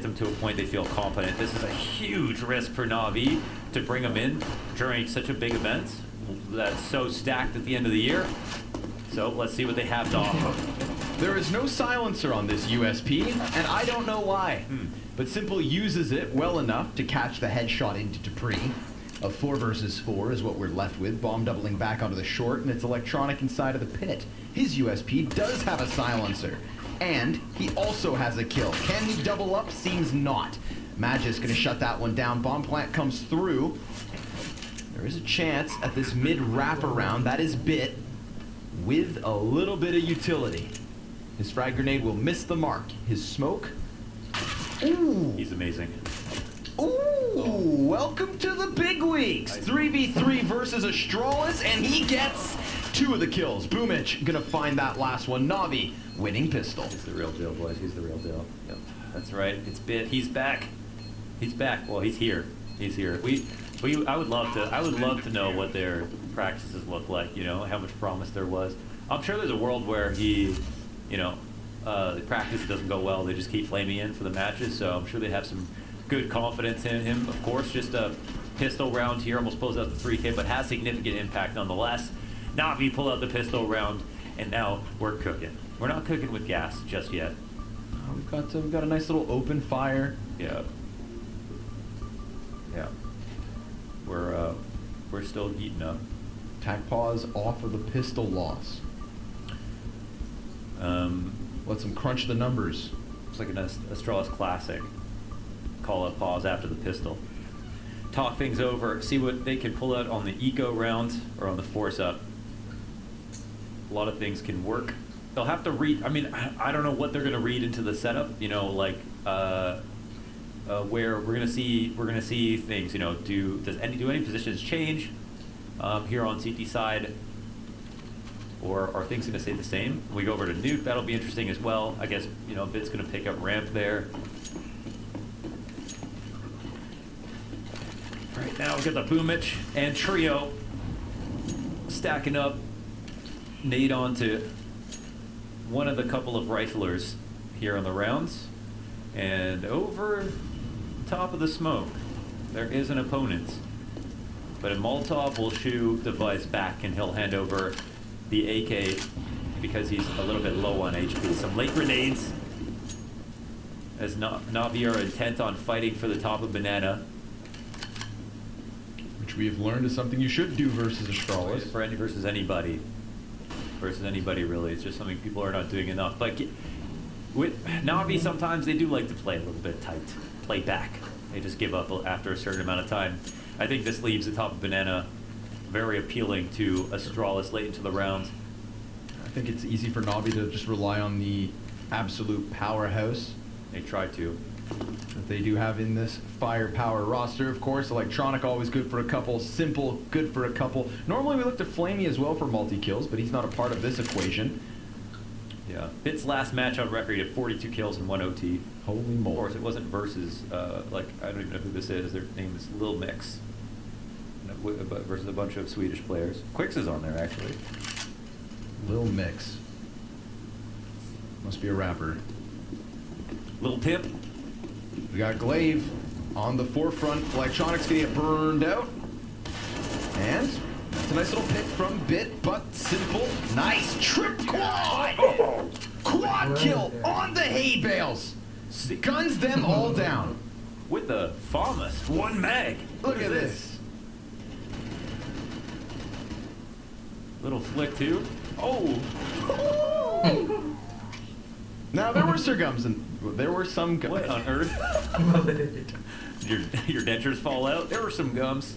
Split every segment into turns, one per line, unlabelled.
them to a point they feel confident. This is a huge risk for NAVI to bring them in during such a big event that's so stacked at the end of the year. So let's see what they have to offer.
There is no silencer on this USP, and I don't know why. But Simple uses it well enough to catch the headshot into Dupree. A 4 versus 4 is what we're left with. Bomb doubling back onto the short, and it's electronic inside of the pit. His USP does have a silencer, and he also has a kill. Can he double up? Seems not. Magic's gonna shut that one down. Bomb plant comes through. There is a chance at this mid wraparound. That is Bit with a little bit of utility. His frag grenade will miss the mark. His smoke. Ooh.
He's amazing.
Ooh, welcome to the big leagues. 3v3 versus Astralis, and he gets 2 of the kills. Boomich gonna find that last one. Navi winning pistol.
He's the real deal, boys. He's the real deal. Yep, that's right. It's Bit. He's back. He's back. Well, he's here. He's here. I would love to know what their practices look like. You know, how much promise there was. I'm sure there's a world where he, you know, the practice doesn't go well. They just keep flaming in for the matches. So I'm sure they have some good confidence in him. Of course, just a pistol round here, almost pulls out the 3K, but has significant impact nonetheless. Navi pull out the pistol round, and now we're cooking. We're not cooking with gas just yet.
We've got a nice little open fire.
Yeah. Yeah. We're still heating up.
Tac pause off of the pistol loss. Let's them crunch the numbers.
It's like an Astralis classic. Call up pause after the pistol. Talk things over, see what they can pull out on the eco round or on the force up. A lot of things can work. They'll have to read, I mean, I don't know what they're gonna read into the setup, you know, like where we're gonna see things, you know, do any positions change here on CT side, or are things gonna stay the same? We go over to nuke, that'll be interesting as well. I guess, you know, Bit's gonna pick up ramp there. Right now we've got the Boomich and Trio stacking up. Nade onto one of the couple of riflers here on the rounds. And over top of the smoke, there is an opponent. But a Molotov will shoo device back, and he'll hand over the AK because he's a little bit low on HP. Some late grenades as Navi are intent on fighting for the top of Banana.
Which we have learned is something you should do versus Astralis.
Versus anybody. Versus anybody, really. It's just something people are not doing enough. But with Navi, sometimes they do like to play a little bit tight. Play back. They just give up after a certain amount of time. I think this leaves the top of Banana very appealing to Astralis late into the round.
I think it's easy for Navi to just rely on the absolute powerhouse.
They try to.
That they do have in this firepower roster. Of course, electronic always good for a couple, simple good for a couple. Normally we look to Flamey as well for multi-kills, but he's not a part of this equation.
Yeah, Bit's last match on record, he had 42 kills and 1 OT.
Holy moly.
Of course, it wasn't versus, like, I don't even know who this is. Their name is Lil Mix. Versus a bunch of Swedish players. Quix is on there, actually.
Lil Mix. Must be a rapper.
Lil Pimp.
We got Glaive on the forefront. Electronics gonna get burned out. And that's a nice little pick from Bit, but Simple. Nice trip quad! Oh. Quad kill on the hay bales. Guns them all down.
With the FAMAS. 1 mag.
Look at this.
Little flick too. Oh!
Now there were some gums and there were some gums.
What on earth? your dentures fall out? There were some gums.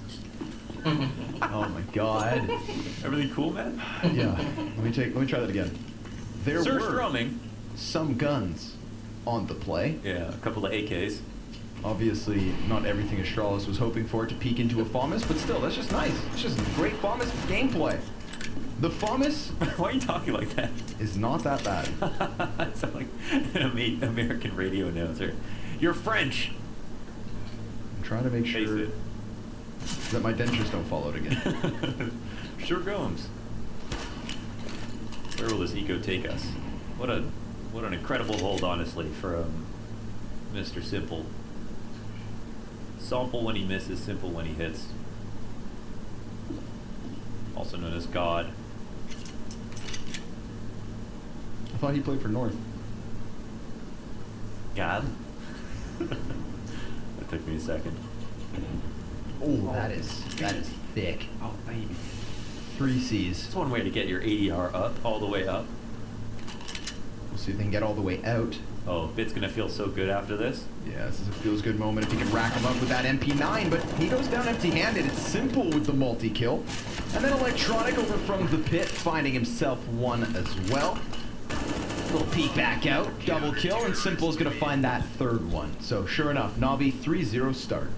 Oh my god.
Everything cool, man?
Yeah. Let me try that again. There
Sir
were
strumming.
some guns on the play.
Yeah, a couple of AKs.
Obviously, not everything Astralis was hoping for it to peek into a FAMAS, but still, that's just nice. It's just great FAMAS gameplay. The FAMAS...
Why are you talking like that?
...is not that bad.
I sound like an American radio announcer. You're French.
I'm trying to make sure that my dentures don't fall out again.
Sure goes. Where will this eco take us? What an incredible hold, honestly, for Mr. Simple. Sample when he misses, simple when he hits. Also known as God.
I thought he played for North.
God? That took me a second.
Oh, that is thick.
Oh, baby.
3 Cs.
That's one way to get your ADR up, all the way up.
We'll see if they can get all the way out.
Oh, Bit's gonna feel so good after this.
Yeah, this is a feels good moment if he can rack him up with that MP9, but he goes down empty-handed. It's Simple with the multi-kill. And then Electronic over from the pit, finding himself one as well. Little peek back out, double kill, and Simple's gonna find that third one. So sure enough, Navi 3-0 start.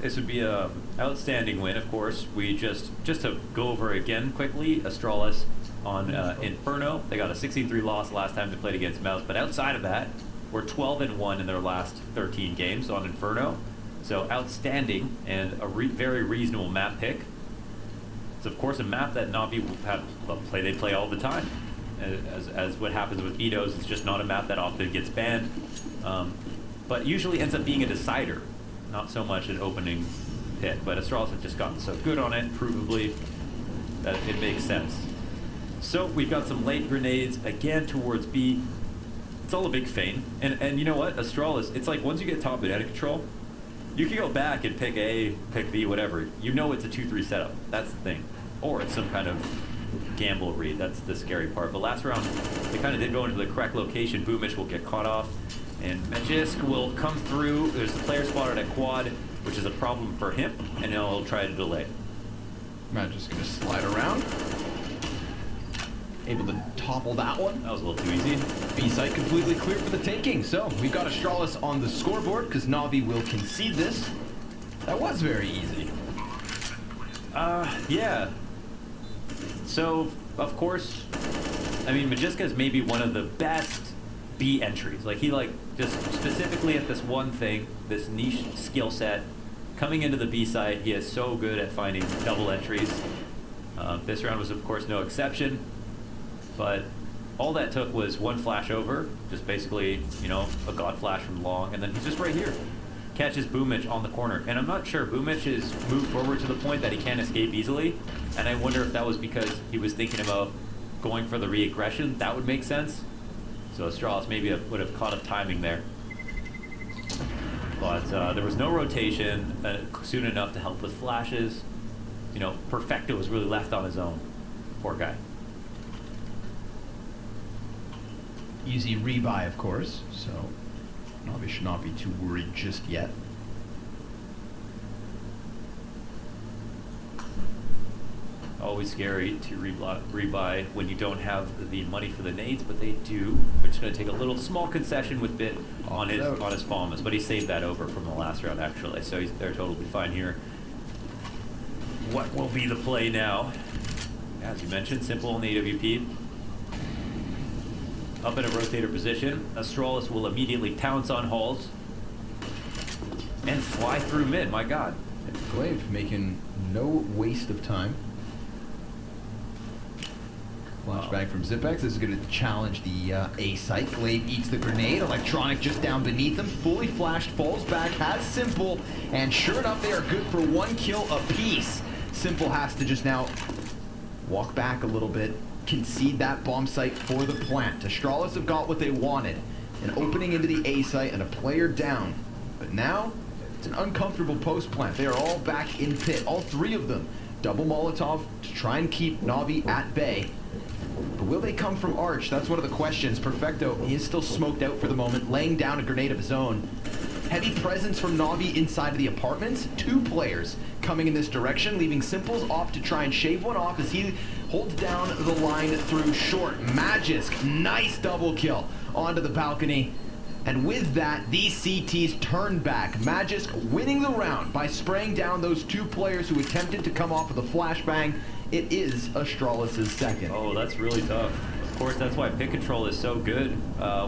This would be a outstanding win, of course. We just to go over again quickly, Astralis on Inferno. They got a 16-3 loss last time they played against Mouse, but outside of that, we're 12-1 in their last 13 games on Inferno. So outstanding and a very reasonable map pick. It's of course a map that Navi they play all the time. As what happens with vetoes, it's just not a map that often gets banned, but usually ends up being a decider, not so much an opening pit. But Astralis have just gotten so good on it, provably, that it makes sense. So we've got some late grenades again towards B. It's all a big feint, and you know what, Astralis, it's like once you get top banana control, you can go back and pick A, pick B, whatever. You know it's a 2-3 setup. That's the thing, or it's some kind of gamble read. That's the scary part. But last round, they kind of did go into the correct location. Boomish will get caught off, and Magisk will come through. There's a player spotted at quad, which is a problem for him, and he'll try to delay.
Magisk gonna slide around. Able to topple that one.
That was a little too easy.
B site completely clear for the taking. So we've got Astralis on the scoreboard because Navi will concede this. That was very easy.
Yeah. So, of course, I mean, Magiska is maybe one of the best B entries. Like, he, just specifically at this one thing, this niche skill set, coming into the B site, he is so good at finding double entries. This round was, of course, no exception, but all that took was one flash over, just basically, you know, a god flash from long, and then he's just right here. Catches Boomich on the corner, and I'm not sure, Boomich is moved forward to the point that he can't escape easily, and I wonder if that was because he was thinking about going for the re-aggression. That would make sense. So Astralis maybe would have caught up timing there. But there was no rotation soon enough to help with flashes. You know, Perfecto was really left on his own. Poor guy.
Easy rebuy, of course, so Navi should not be too worried just yet.
Always scary to rebuy when you don't have the money for the nades, but they do. We're just going to take a little small concession with Bit on his Falmas, but he saved that over from the last round actually, so they're totally fine here. What will be the play now? As you mentioned, Simple in the AWP. Up in a rotator position, Astralis will immediately pounce on Halls and fly through mid. My God.
Glaive making no waste of time. Flashback from Zipex. This is going to challenge the A site. Glaive eats the grenade. Electronic just down beneath him. Fully flashed, falls back, has Simple, and sure enough, they are good for 1 kill apiece. Simple has to just now walk back a little bit, concede that bomb site for the plant. Astralis have got what they wanted, an opening into the A site and a player down. But now, it's an uncomfortable post plant. They are all back in pit, all 3 of them. Double Molotov to try and keep Navi at bay. But will they come from Arch? That's one of the questions. Perfecto, he is still smoked out for the moment, laying down a grenade of his own. Heavy presence from Navi inside of the apartments. 2 players coming in this direction, leaving Simple's opt to try and shave one off as he holds down the line through short. Magisk, nice double kill onto the balcony. And with that, these CTs turn back. Magisk winning the round by spraying down those 2 players who attempted to come off of the flashbang. It is Astralis' second.
Oh, that's really tough. Of course, that's why pick control is so good,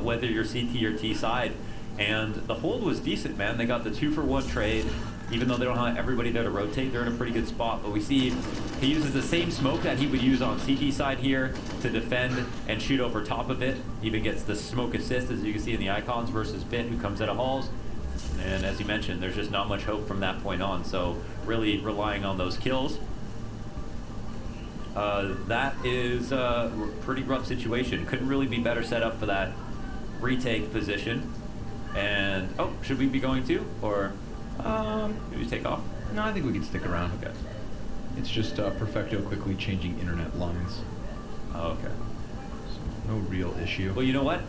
whether you're CT or T side. And the hold was decent, man. They got the 2-for-1 trade. Even though they don't have everybody there to rotate, they're in a pretty good spot. But we see he uses the same smoke that he would use on CT side here to defend and shoot over top of it. He even gets the smoke assist, as you can see in the icons, versus Bit, who comes out of halls. And as you mentioned, there's just not much hope from that point on. So really relying on those kills. That is a pretty rough situation. Couldn't really be better set up for that retake position. And, oh, should we be going to? Or maybe take off?
No, I think we can stick around.
Okay.
It's just Perfecto quickly changing internet lines.
Oh, okay.
So no real issue.
Well, you know what?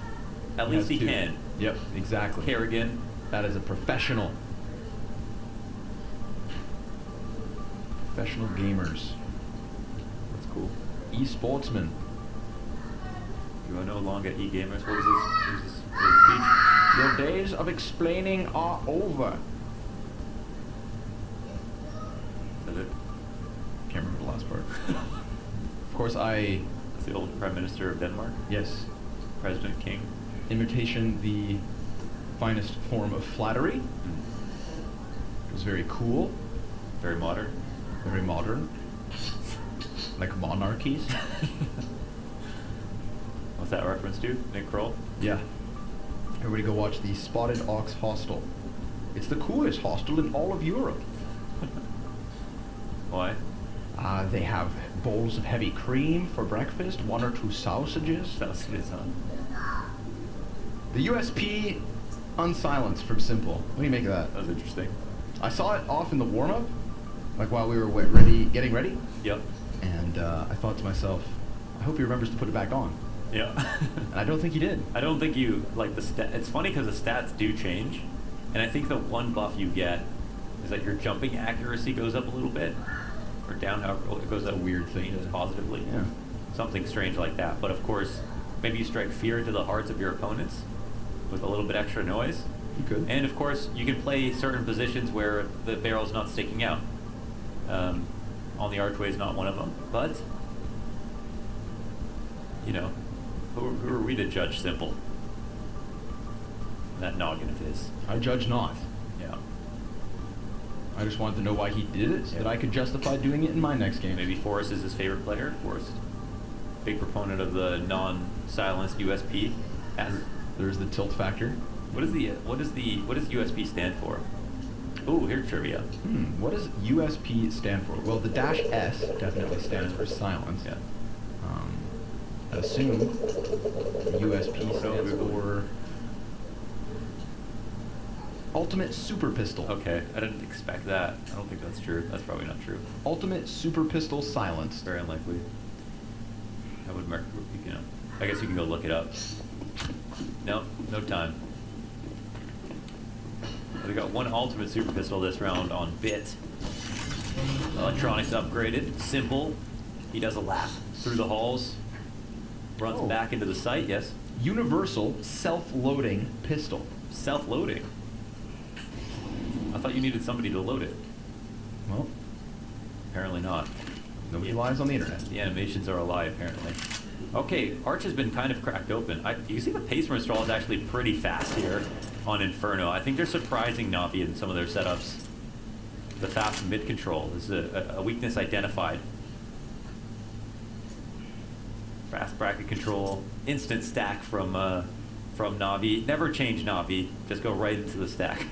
At least he can.
Yep, exactly.
Kerrigan.
That is a professional. Professional gamers.
That's cool.
E-sportsman.
You are no longer e-gamers. What was his speech?
Your days of explaining are over.
Is that it?
Can't remember the last part. Of course,
That's the old Prime Minister of Denmark?
Yes.
President King?
Imitation, the finest form of flattery. It was very cool.
Very modern?
Very modern. Like monarchies.
What's that reference to? Nick Kroll?
Yeah. Everybody go watch the Spotted Ox Hostel. It's the coolest hostel in all of Europe.
Why?
They have bowls of heavy cream for breakfast, 1 or 2 sausages.
Sausages, huh?
The USP unsilenced from Simple. What do you make of that?
That was interesting.
I saw it off in the warm-up, like while we were getting ready.
Yep.
And I thought to myself, I hope he remembers to put it back on.
Yeah.
And I don't think he did.
I don't think you, like, it's funny because the stats do change. And I think the one buff you get is that your jumping accuracy goes up a little bit. Or down, however, it goes up.
It's a weird thing.
Changes positively.
Yeah.
Something strange like that. But of course, maybe you strike fear into the hearts of your opponents with a little bit extra noise.
You could.
And of course, you can play certain positions where the barrel's not sticking out. On the archway is not one of them. But, you know, who are we to judge Simple? That noggin of his.
I judge not.
Yeah.
I just wanted to know why he did it, so
Yeah.
that I could justify doing it in my next game.
Maybe Forrest is his favorite player. Forrest, big proponent of the non-silenced USP.
There's the tilt factor.
What does USP stand for? Ooh, here's trivia.
What does USP stand for? Well, the dash S definitely stands for silence.
Yeah.
I assume the USP stands for Ultimate Super Pistol.
Okay, I didn't expect that. I don't think that's true. That's probably not true.
Ultimate Super Pistol Silence.
Very unlikely. I would, you know, I guess you can go look it up. No, no time. We got one ultimate super pistol this round on Bit. Electronics upgraded. Simple. He does a lap through the halls. Runs back into the site. Yes.
Universal self-loading pistol.
Self-loading. I thought you needed somebody to load it.
Well,
Apparently not.
nobody lies on the internet.
The animations are a lie, apparently. Okay, Arch has been kind of cracked open. You see the pace install is actually pretty fast here on Inferno. I think they're surprising Navi in some of their setups. The fast mid control. This is a weakness identified. Fast bracket control. Instant stack from Navi. Never change Navi. Just go right into the stack.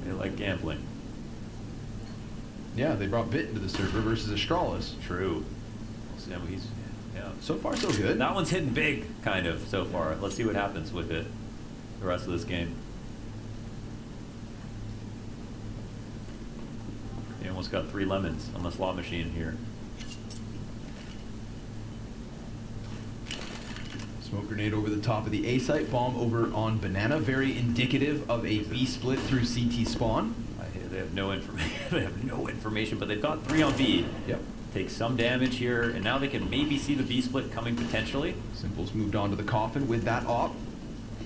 They like gambling.
Yeah, they brought Bit into the server versus Astralis.
True. So he's, yeah.
So far, so good.
That one's hitting big, kind of, so far. Let's see what happens with it the rest of this game. He almost got 3 lemons on the slot machine here.
Smoke grenade over the top of the A site, bomb over on Banana. Very indicative of a B split through CT spawn.
They have no information. They have no information, but they've got 3 on B.
Yep.
Take some damage here, and now they can maybe see the B split coming potentially.
Simple's moved on to the coffin with that op.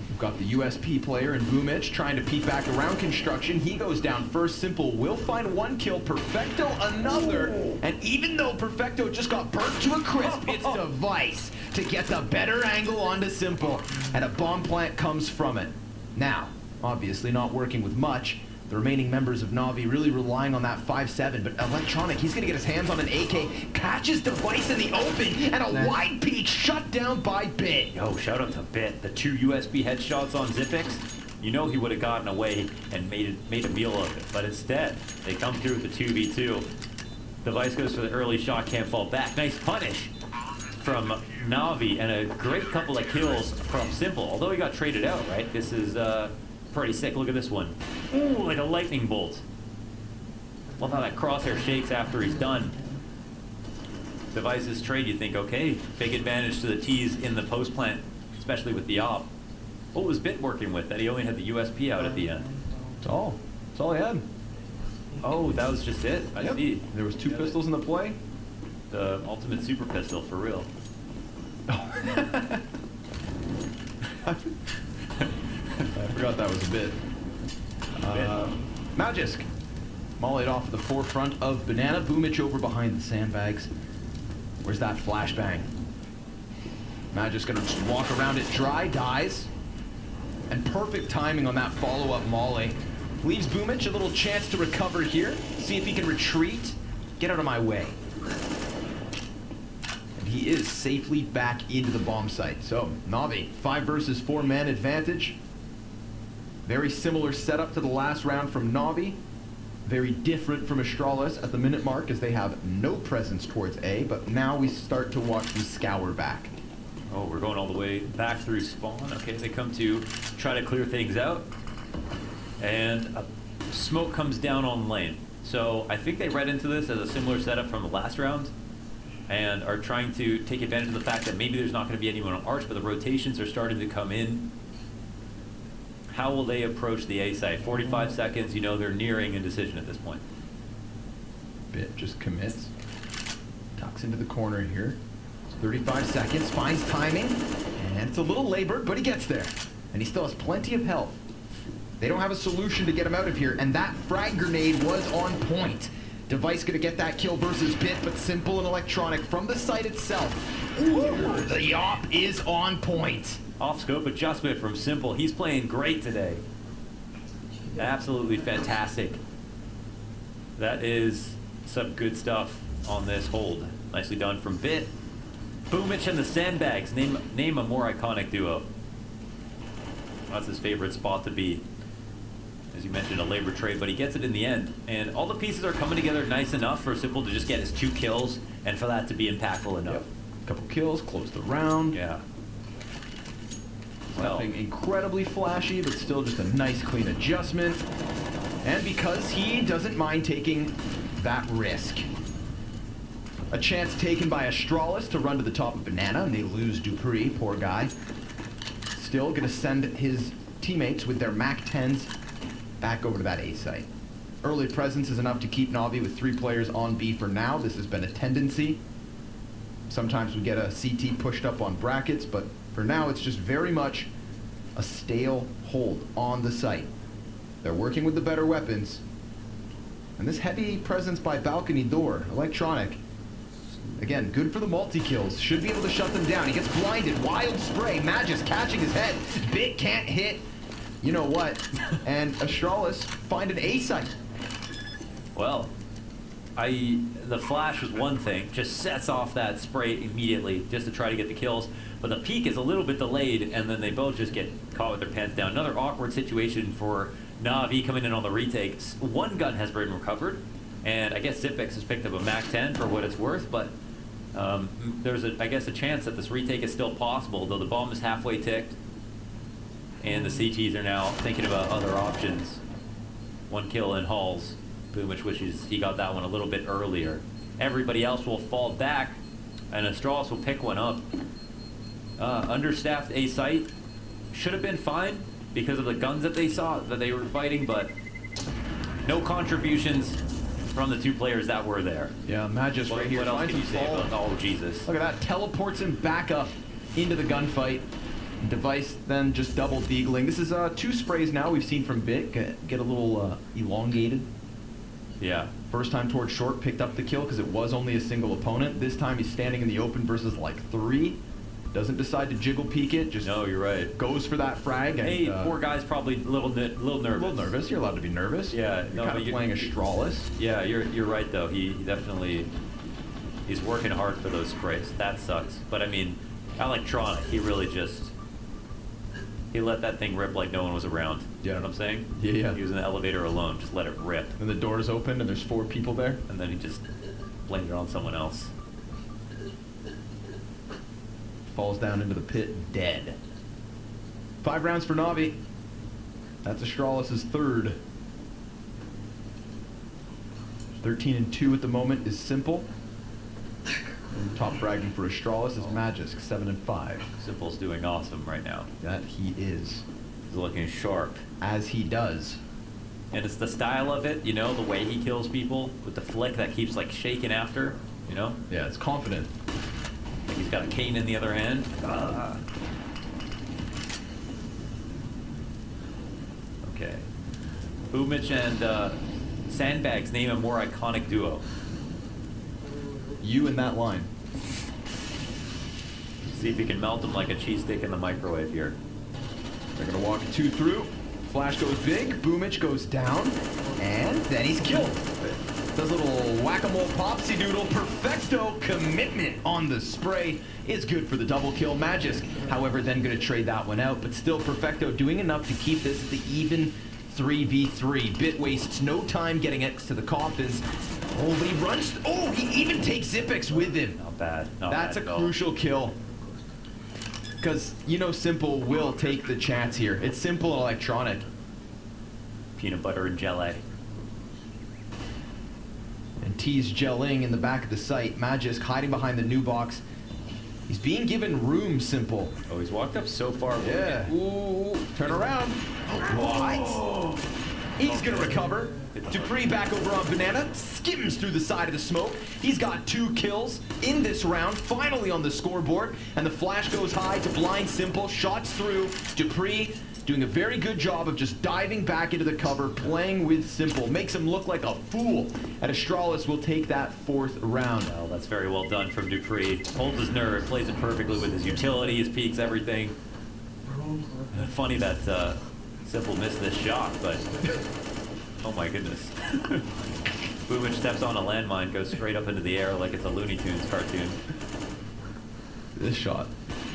We've got the USP player in Boomich trying to peek back around construction. He goes down first. Simple will find 1 kill. Perfecto another. And even though Perfecto just got burnt to a crisp, it's Device to get the better angle onto Simple. And a bomb plant comes from it. Now, obviously not working with much. The remaining members of NAVI really relying on that 5-7, but Electronic, he's going to get his hands on an AK, catches Device in the open, and a wide peek shut down by Bit.
Yo, shout out to Bit. The 2 USB headshots on Zipix. You know he would have gotten away and made a meal of it. But instead, they come through with the 2v2. Device goes for the early shot, can't fall back. Nice punish from NAVI, and a great couple of kills from Simple. Although he got traded out, right? This is pretty sick. Look at this one. Ooh, like a lightning bolt. Love how that crosshair shakes after he's done. Device's trade, you think, okay, big advantage to the T's in the post plant, especially with the op. What was Bit working with that he only had the USP out at the end?
That's all he had.
Oh, that was just it? I see.
There was 2 pistols in the play.
The ultimate super pistol, for real.
I forgot that was a bit. Magisk. Mollied off at the forefront of Banana. Boomich over behind the sandbags. Where's that flashbang? Magisk gonna just walk around it dry, dies. And perfect timing on that follow-up molly. Leaves Boomich a little chance to recover here. See if he can retreat. Get out of my way. And he is safely back into the bomb site. So, NAVI, 5 versus 4 man advantage. Very similar setup to the last round from NAVI. Very different from Astralis at the minute mark as they have no presence towards A, but now we start to watch them scour back.
Oh, we're going all the way back through spawn. Okay, they come to try to clear things out. And smoke comes down on lane. So I think they read into this as a similar setup from the last round and are trying to take advantage of the fact that maybe there's not going to be anyone on Arch, but the rotations are starting to come in. How will they approach the A site? 45 seconds, you know they're nearing a decision at this point.
Bit just commits. Tucks into the corner here. 35 seconds, finds timing, and it's a little labored, but he gets there. And he still has plenty of health. They don't have a solution to get him out of here, and that frag grenade was on point. Device gonna get that kill versus Bit, but Simple and Electronic from the site itself. Ooh, the op is on point.
Off-scope adjustment from Simple. He's playing great today. Absolutely fantastic. That is some good stuff on this hold. Nicely done from Bit. Boomich and the Sandbags. Name a more iconic duo. That's his favorite spot to be. As you mentioned, a labor trade, but he gets it in the end. And all the pieces are coming together nice enough for Simple to just get his 2 kills and for that to be impactful enough.
Yep. Couple kills, close the round.
Yeah.
Nothing incredibly flashy, but still just a nice, clean adjustment. And because he doesn't mind taking that risk. A chance taken by Astralis to run to the top of Banana, and they lose Dupree, poor guy. Still gonna send his teammates with their MAC-10s back over to that A site. Early presence is enough to keep NAVI with 3 players on B for now. This has been a tendency. Sometimes we get a CT pushed up on brackets, but for now it's just very much a stale hold on the site. They're working with the better weapons. And this heavy presence by balcony door, Electronic, again, good for the multi-kills. Should be able to shut them down. He gets blinded. Wild spray. Magisk catching his head. Bit can't hit. You know what? And Astralis find an A site.
Well, the flash was one thing. Just sets off that spray immediately just to try to get the kills. But the peak is a little bit delayed, and then they both just get caught with their pants down. Another awkward situation for NAVI coming in on the retake. 1 gun has been recovered, and I guess Zipex has picked up a MAC-10 for what it's worth, but there's, I guess, a chance that this retake is still possible, though the bomb is halfway ticked, and the CTs are now thinking about other options. 1 kill in Halls. Boomich wishes he got that one a little bit earlier. Everybody else will fall back, and Astralis will pick one up. Understaffed A site should have been fine because of the guns that they saw that they were fighting, but no contributions from the 2 players that were there.
Yeah, Magisk right here.
What else can you say about? Oh, Jesus.
Look at that. Teleports him back up into the gunfight. Device then just double deagling. This is 2 sprays now we've seen from Bit get a little elongated.
Yeah.
First time towards short, picked up the kill because it was only a single opponent. This time he's standing in the open versus like 3. Doesn't decide to jiggle peek it, just
No, you're right.
goes for that frag. And,
Hey, poor guy's probably a little nervous.
a little nervous. You're allowed to be nervous.
Yeah,
You're
no,
kind
but
of
you-
playing Astralis.
Yeah, you're right though. He definitely he's working hard for those sprays. That sucks. But I mean, electronic. He really just he let that thing rip like no one was around. You know what I'm saying?
Yeah, yeah.
He was in the elevator alone. Just let it rip,
And the doors open and there's 4 people there.
and then he just blamed it on someone else.
Falls down into the pit dead. 5 rounds for Navi. That's Astralis' third. 13-2 at the moment is Simple. And top fragging for Astralis is Magisk, 7-5.
Simple's doing awesome right now.
That he is.
He's looking sharp.
As he does.
And it's the style of it, you know, the way he kills people with the flick that keeps like shaking after, you know?
Yeah, it's confident.
Like he's got a cane in the other hand. Okay. Boomich and Sandbags name a more iconic duo.
You in that line.
See if you can melt them like a cheesesteak in the microwave here.
They're gonna walk 2 through. Flash goes big, Boomich goes down, and then he's killed. Does a little whack-a-mole popsy doodle. Perfecto commitment on the spray is good for the double kill. Magisk, however, then gonna trade that one out, but still Perfecto doing enough to keep this at the even 3v3. Bit wastes no time getting X to the coffins. Oh, but he runs. Oh, he even takes Zipex with him.
Not bad. Not
That's a
bad at all.
crucial kill. Because, you know, Simple will take the chance here. It's Simple and electronic.
Peanut butter and jelly.
And T's gelling in the back of the site. Magisk hiding behind the new box. He's being given room, Simple.
Oh, he's walked up so far.
Yeah. Ooh, turn around. What? He's gonna recover. Dupree back over on Banana. Skims through the side of the smoke. He's got 2 kills in this round. Finally on the scoreboard. And the flash goes high to blind Simple. Shots through. Dupree doing a very good job of just diving back into the cover, playing with Simple. Makes him look like a fool. And Astralis will take that 4th round.
Well, that's very well done from Dupree. Holds his nerve, plays it perfectly with his utility, his peaks, everything. Funny that Simple missed this shot, but oh my goodness. Boomich steps on a landmine, goes straight up into the air like it's a Looney Tunes cartoon.
This shot.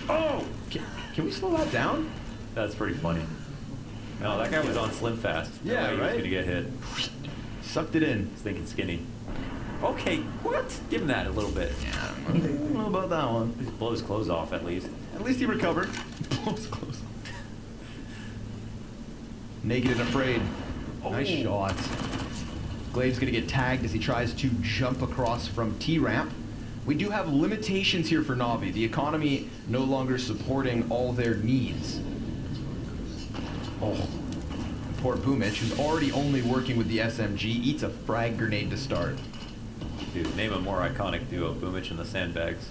Oh! Can we slow that down?
That's pretty funny. No, that guy was on Slim Fast. No
Yeah,
way he was
right?
gonna get hit.
Sucked it in.
He's thinking skinny. Okay, what? Give him that a little bit.
I don't know about that one.
Just blow his clothes off at least.
At least he recovered. Blows close. Naked and afraid. Nice shot. Glade's gonna get tagged as he tries to jump across from T-ramp. We do have limitations here for Navi. The economy no longer supporting all their needs. Oh. Poor Boomich, who's already only working with the SMG, eats a frag grenade to start.
Dude, name a more iconic duo, Boomich and the Sandbags.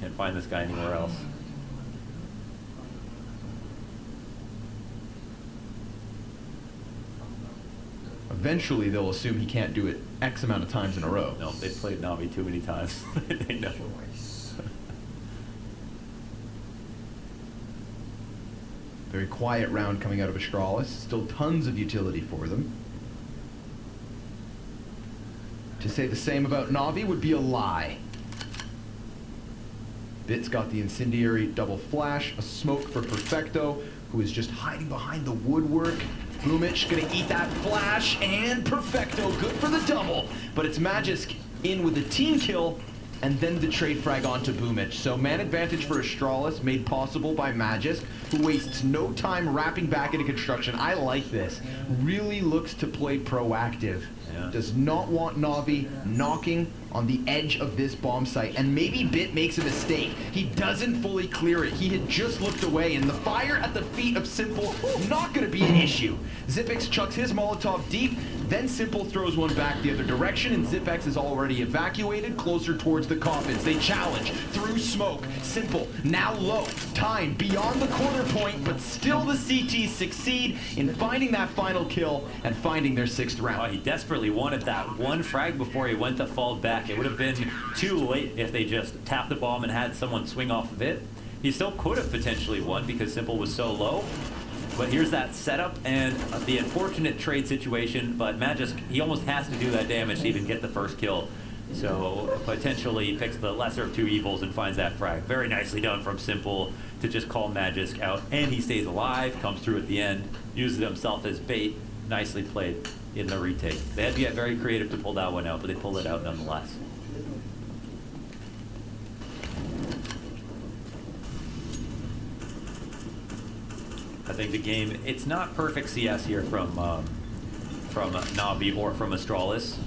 Can't find this guy anywhere else.
Eventually, they'll assume he can't do it X amount of times in a row.
No, they've played Navi too many times. They know.
Very quiet round coming out of Astralis. Still tons of utility for them. To say the same about Navi would be a lie. Bit's got the incendiary double flash, a smoke for Perfecto, who is just hiding behind the woodwork. Boomich gonna eat that flash, and Perfecto good for the double. But it's Magisk in with a team kill, and then the trade frag onto Boomich. So man advantage for Astralis, made possible by Magisk, who wastes no time wrapping back into construction. I like this. Really looks to play proactive.
Yeah.
Does not want Navi knocking on the edge of this bomb site. And maybe Bit makes a mistake. He doesn't fully clear it. He had just looked away, and the fire at the feet of Simple, not going to be an issue. Zipex chucks his Molotov deep. Then Simple throws one back the other direction, and Zipex is already evacuated closer towards the coffins. They challenge through smoke. Simple now low, time beyond the corner point, but still the CTs succeed in finding that final kill and finding their 6th round.
Oh, he desperately wanted that one frag before he went to fall back. It would have been too late if they just tapped the bomb and had someone swing off of it. He still could have potentially won because Simple was so low. But here's that setup and the unfortunate trade situation, but Magisk, he almost has to do that damage to even get the first kill. So potentially picks the lesser of two evils and finds that frag. Very nicely done from Simple to just call Magisk out. And he stays alive, comes through at the end, uses himself as bait. Nicely played in the retake. They had to get very creative to pull that one out, but they pulled it out nonetheless. I think the game, it's not perfect CS here from NAVI or from Astralis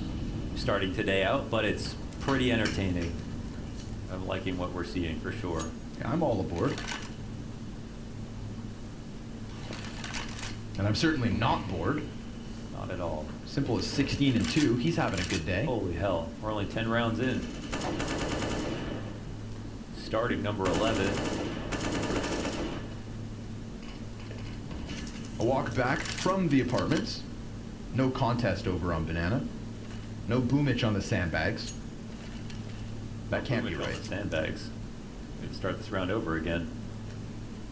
starting today out, but it's pretty entertaining. I'm liking what we're seeing for sure.
Yeah, I'm all aboard. And I'm certainly not bored.
Not at all.
Simple is 16-2. He's having a good day.
Holy hell, we're only 10 rounds in. Starting number 11.
A walk back from the apartments. No contest over on Banana. No boomage on the sandbags. That can't be right.
Sandbags. We can start this round over again.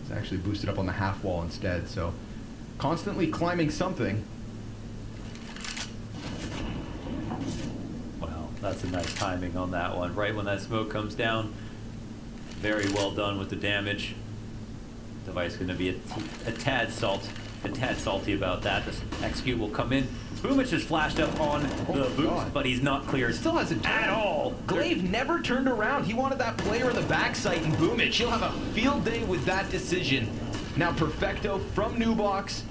It's actually boosted up on the half wall instead, so constantly climbing something.
Wow, that's a nice timing on that one. Right when that smoke comes down. Very well done with the damage. Device going to be a tad salty about that. This execute will come in. Boomich is flashed up on the boost, but he's not cleared.
Still hasn't
at all.
Glaive never turned around. He wanted that player in the backside in Boomich. He'll have a field day with that decision. Now Perfecto from Nubox.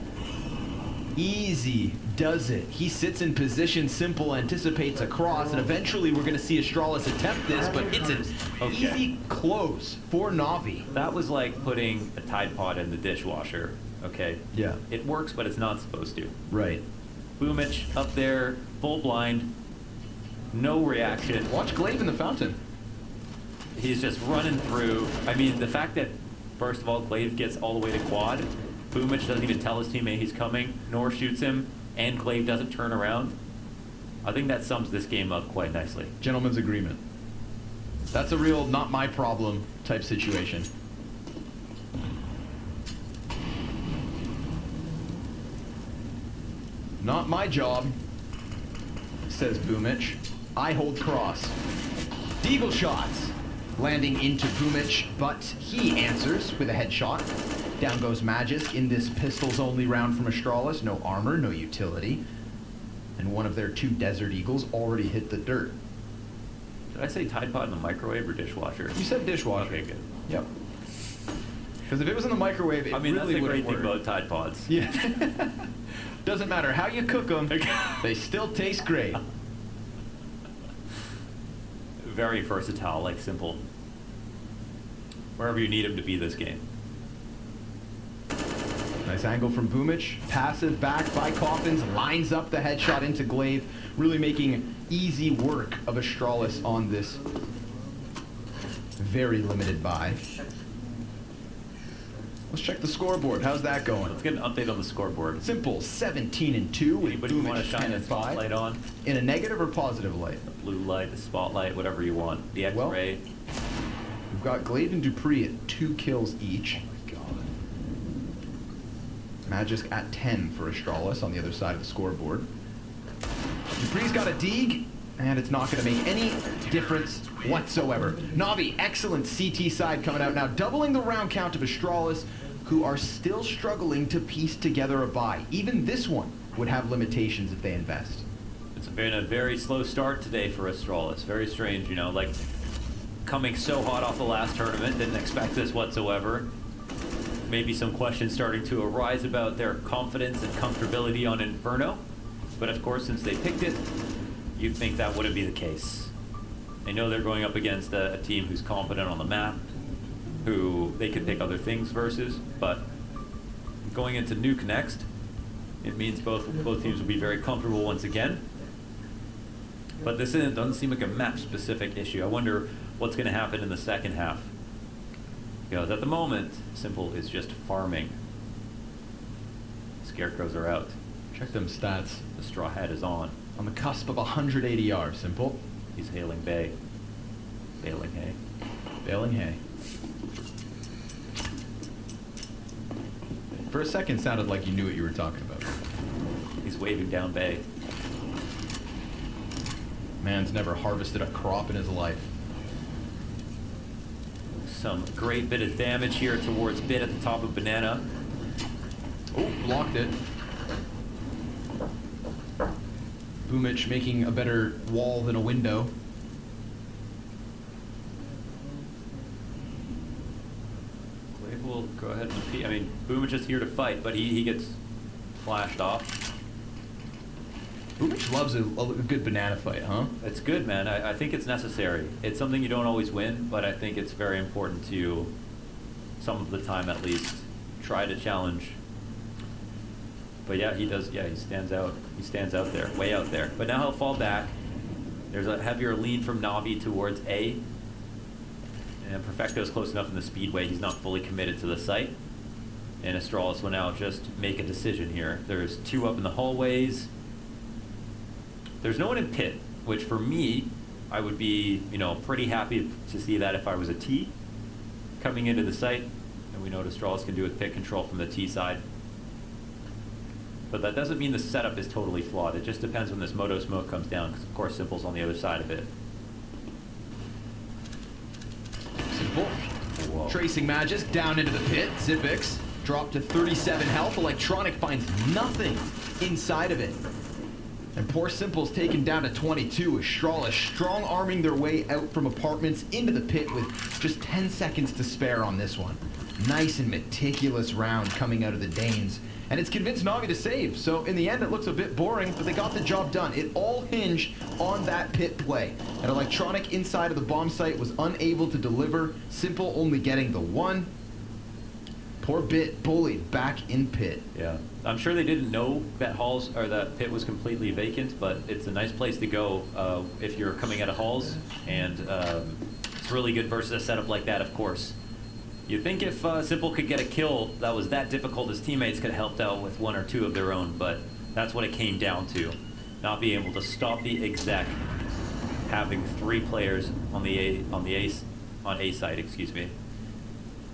Easy does it. He sits in position, Simple anticipates a cross, and eventually we're going to see Astralis attempt this, but it's an easy close for Navi.
That was like putting a Tide Pod in the dishwasher, okay?
Yeah.
It works, but it's not supposed to.
Right.
Boomich up there, full blind, no reaction.
Watch Glaive in the fountain.
He's just running through. I mean, the fact that, first of all, Glaive gets all the way to quad, Boomich doesn't even tell his teammate he's coming, nor shoots him, and Glaive doesn't turn around. I think that sums this game up quite nicely.
Gentleman's agreement. That's a real not my problem type situation. Not my job, says Boomich. I hold cross. Deagle shots landing into Boomich, but he answers with a headshot. Down goes Magisk in this pistols only round from Astralis. No armor, no utility. And one of their two Desert Eagles already hit the dirt.
Did I say Tide Pod in the microwave or dishwasher?
You said dishwasher.
Okay, good.
Yep. Because if it was in the microwave, it
I mean,
really
that's the great
wouldn't
thing
work.
about Tide Pods.
Yeah. Doesn't matter how you cook them, they still taste great.
Very versatile, like Simple. Wherever you need him to be this game.
Nice angle from Boomich. Passive back by Coffins. Lines up the headshot into Glaive. Really making easy work of Astralis on this very limited buy. Let's check the scoreboard. How's that going?
Let's get an update on the scoreboard.
Simple 17-2 with
Anybody want to
Boomich
shine
10
a
and 5.
spotlight on?
In a negative or positive light?
The blue light, the spotlight, whatever you want. The X-ray.
We've got Glaive and Dupree at 2 kills each. Magisk at 10 for Astralis on the other side of the scoreboard. Dupree's got a Deeg, and it's not going to make any difference whatsoever. Navi, excellent CT side coming out now, doubling the round count of Astralis, who are still struggling to piece together a buy. Even this one would have limitations if they invest.
It's been a very slow start today for Astralis. Very strange, you know, like coming so hot off the last tournament, didn't expect this whatsoever. Maybe some questions starting to arise about their confidence and comfortability on Inferno. But of course, since they picked it, you'd think that wouldn't be the case. They know they're going up against a team who's confident on the map, who they could pick other things versus, but going into Nuke next, It means both teams will be very comfortable once again. But this doesn't seem like a map-specific issue. I wonder what's going to happen in the second half. Because at the moment, Simple is just farming. Scarecrows are out.
Check them stats.
The Straw Hat is on.
On the cusp of 100 ADR, Simple.
He's hailing Bay. Bailing hay.
Bailing hay. For a second, sounded like you knew what you were talking about.
He's waving down Bay.
Man's never harvested a crop in his life.
Some great bit of damage here towards Bit at the top of Banana.
Oh, blocked it. Boomich making a better wall than a window.
Glaive will go ahead and repeat. I mean, Boomich is here to fight, but he gets flashed off.
Boomich loves a good banana fight, huh?
It's good, man. I think it's necessary. It's something you don't always win, but I think it's very important to, some of the time at least, try to challenge. But yeah, he does. Yeah, he stands out. He stands out there, way out there. But now he'll fall back. There's a heavier lean from Navi towards A. And Perfecto's close enough in the speedway. He's not fully committed to the site. And Astralis will now just make a decision here. There's two up in the hallways. There's no one in pit, which for me, I would be, pretty happy to see that if I was a T coming into the site. And we know what Astralis can do with pit control from the T side. But that doesn't mean the setup is totally flawed. It just depends when this Moto Smoke comes down, because of course Simple's on the other side of it.
Simple.
Whoa.
Tracing Magic down into the pit. Zipix dropped to 37 health. Electronic finds nothing inside of it. And poor Simple's taken down to 22. Astralis strong arming their way out from apartments into the pit with just 10 seconds to spare on this one. Nice and meticulous round coming out of the Danes. And it's convinced Navi to save. So in the end, it looks a bit boring, but they got the job done. It all hinged on that pit play. An Electronic inside of the bomb site was unable to deliver. Simple only getting the one. Poor Bit bullied back in pit.
Yeah, I'm sure they didn't know that halls or that pit was completely vacant, but it's a nice place to go if you're coming out of halls, and it's really good versus a setup like that, of course. You'd think if Simple could get a kill that was that difficult, his teammates could have helped out with one or two of their own, but that's what it came down to. Not being able to stop the exec, having three players on A side, excuse me.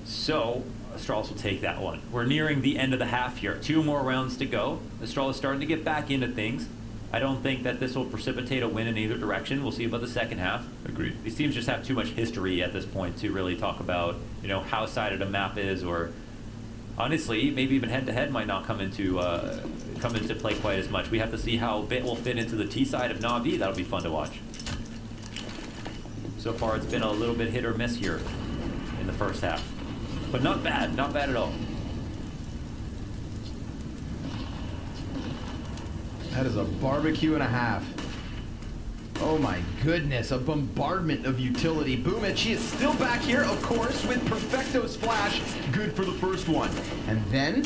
So Astralis will take that one. We're nearing the end of the half here. 2 more rounds to go. Astralis starting to get back into things. I don't think that this will precipitate a win in either direction. We'll see about the second half.
Agreed.
These teams just have too much history at this point to really talk about, how sided a map is, or honestly, maybe even head-to-head might not come into play quite as much. We have to see how Bit will fit into the T side of Navi. That'll be fun to watch. So far, it's been a little bit hit or miss here in the first half. But not bad at all.
That is a barbecue and a half. Oh my goodness, a bombardment of utility. Boomich, he is still back here, of course, with Perfecto's flash. Good for the first one. And then,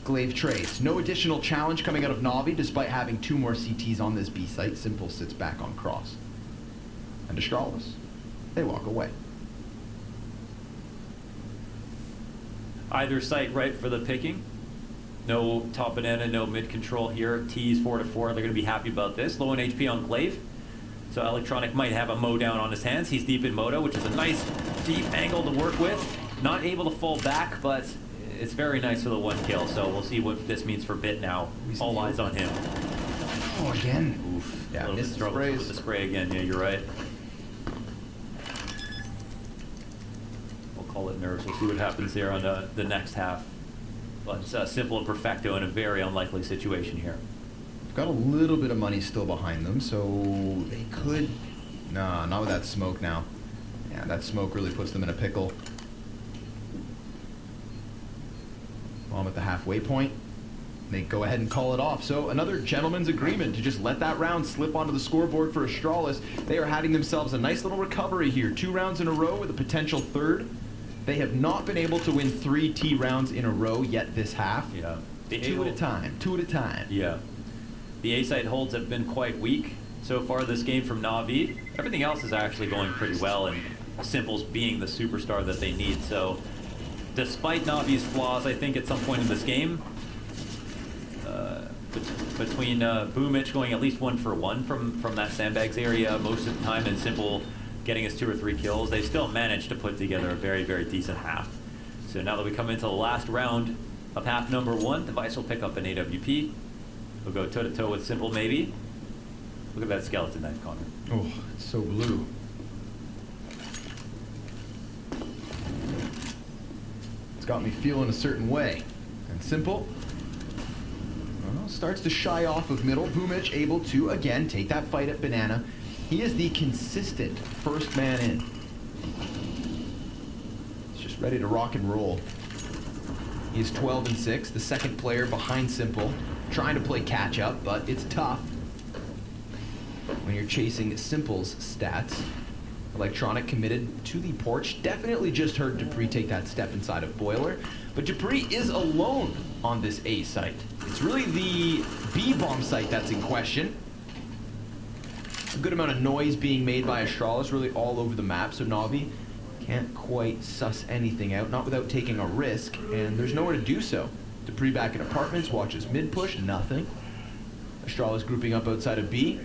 Glaive trades. No additional challenge coming out of Navi, despite having 2 more CTs on this B site. Simple sits back on cross. And Astralis, they walk away.
Either site ripe for the picking. No top banana, no mid control here. T's 4 to 4. They're going to be happy about this. Low in HP on Glaive. So Electronic might have a mow down on his hands. He's deep in Moto, which is a nice deep angle to work with. Not able to fall back, but it's very nice for the 1 kill. So we'll see what this means for Bit now. All eyes on him.
Oh, again.
Oof.
Yeah,
a little bit
missed
struggle with the spray again. Yeah, you're right. We'll call it nerves. We'll see what happens here on the next half. But Simple and Perfecto in a very unlikely situation here.
Got a little bit of money still behind them, so they could... Nah, not with that smoke now. Yeah, that smoke really puts them in a pickle. Bomb at the halfway point. They go ahead and call it off. So another gentleman's agreement to just let that round slip onto the scoreboard for Astralis. They are having themselves a nice little recovery here. 2 rounds in a row with a potential 3rd. They have not been able to win 3 T rounds in a row yet this half.
Yeah.
Two at a time. Two at a time.
Yeah. The A-site holds have been quite weak so far this game from NAVI. Everything else is actually going pretty well, and Simple's being the superstar that they need. So, despite NAVI's flaws, I think at some point in this game, between Boomich going at least 1 for 1 from that sandbags area most of the time, and Simple getting his 2 or 3 kills, they still managed to put together a very, very decent half. So now that we come into the last round of half number 1, Device will pick up an AWP. We'll go toe-to-toe with Simple, maybe. Look at that skeleton knife, Connor.
Oh, it's so blue. It's got me feeling a certain way. And Simple, well, starts to shy off of middle. Boomich able to, again, take that fight at Banana. He is the consistent first man in. He's just ready to rock and roll. He is 12-6, the second player behind Simple, trying to play catch up, but it's tough when you're chasing Simple's stats. Electronic committed to the porch. Definitely just heard Dupree take that step inside of Boiler, but Dupree is alone on this A site. It's really the B bomb site that's in question. A good amount of noise being made by Astralis, really all over the map, so Navi can't quite suss anything out, not without taking a risk, and there's nowhere to do so. Dupree back in apartments, watches mid push, nothing. Astralis grouping up outside of B.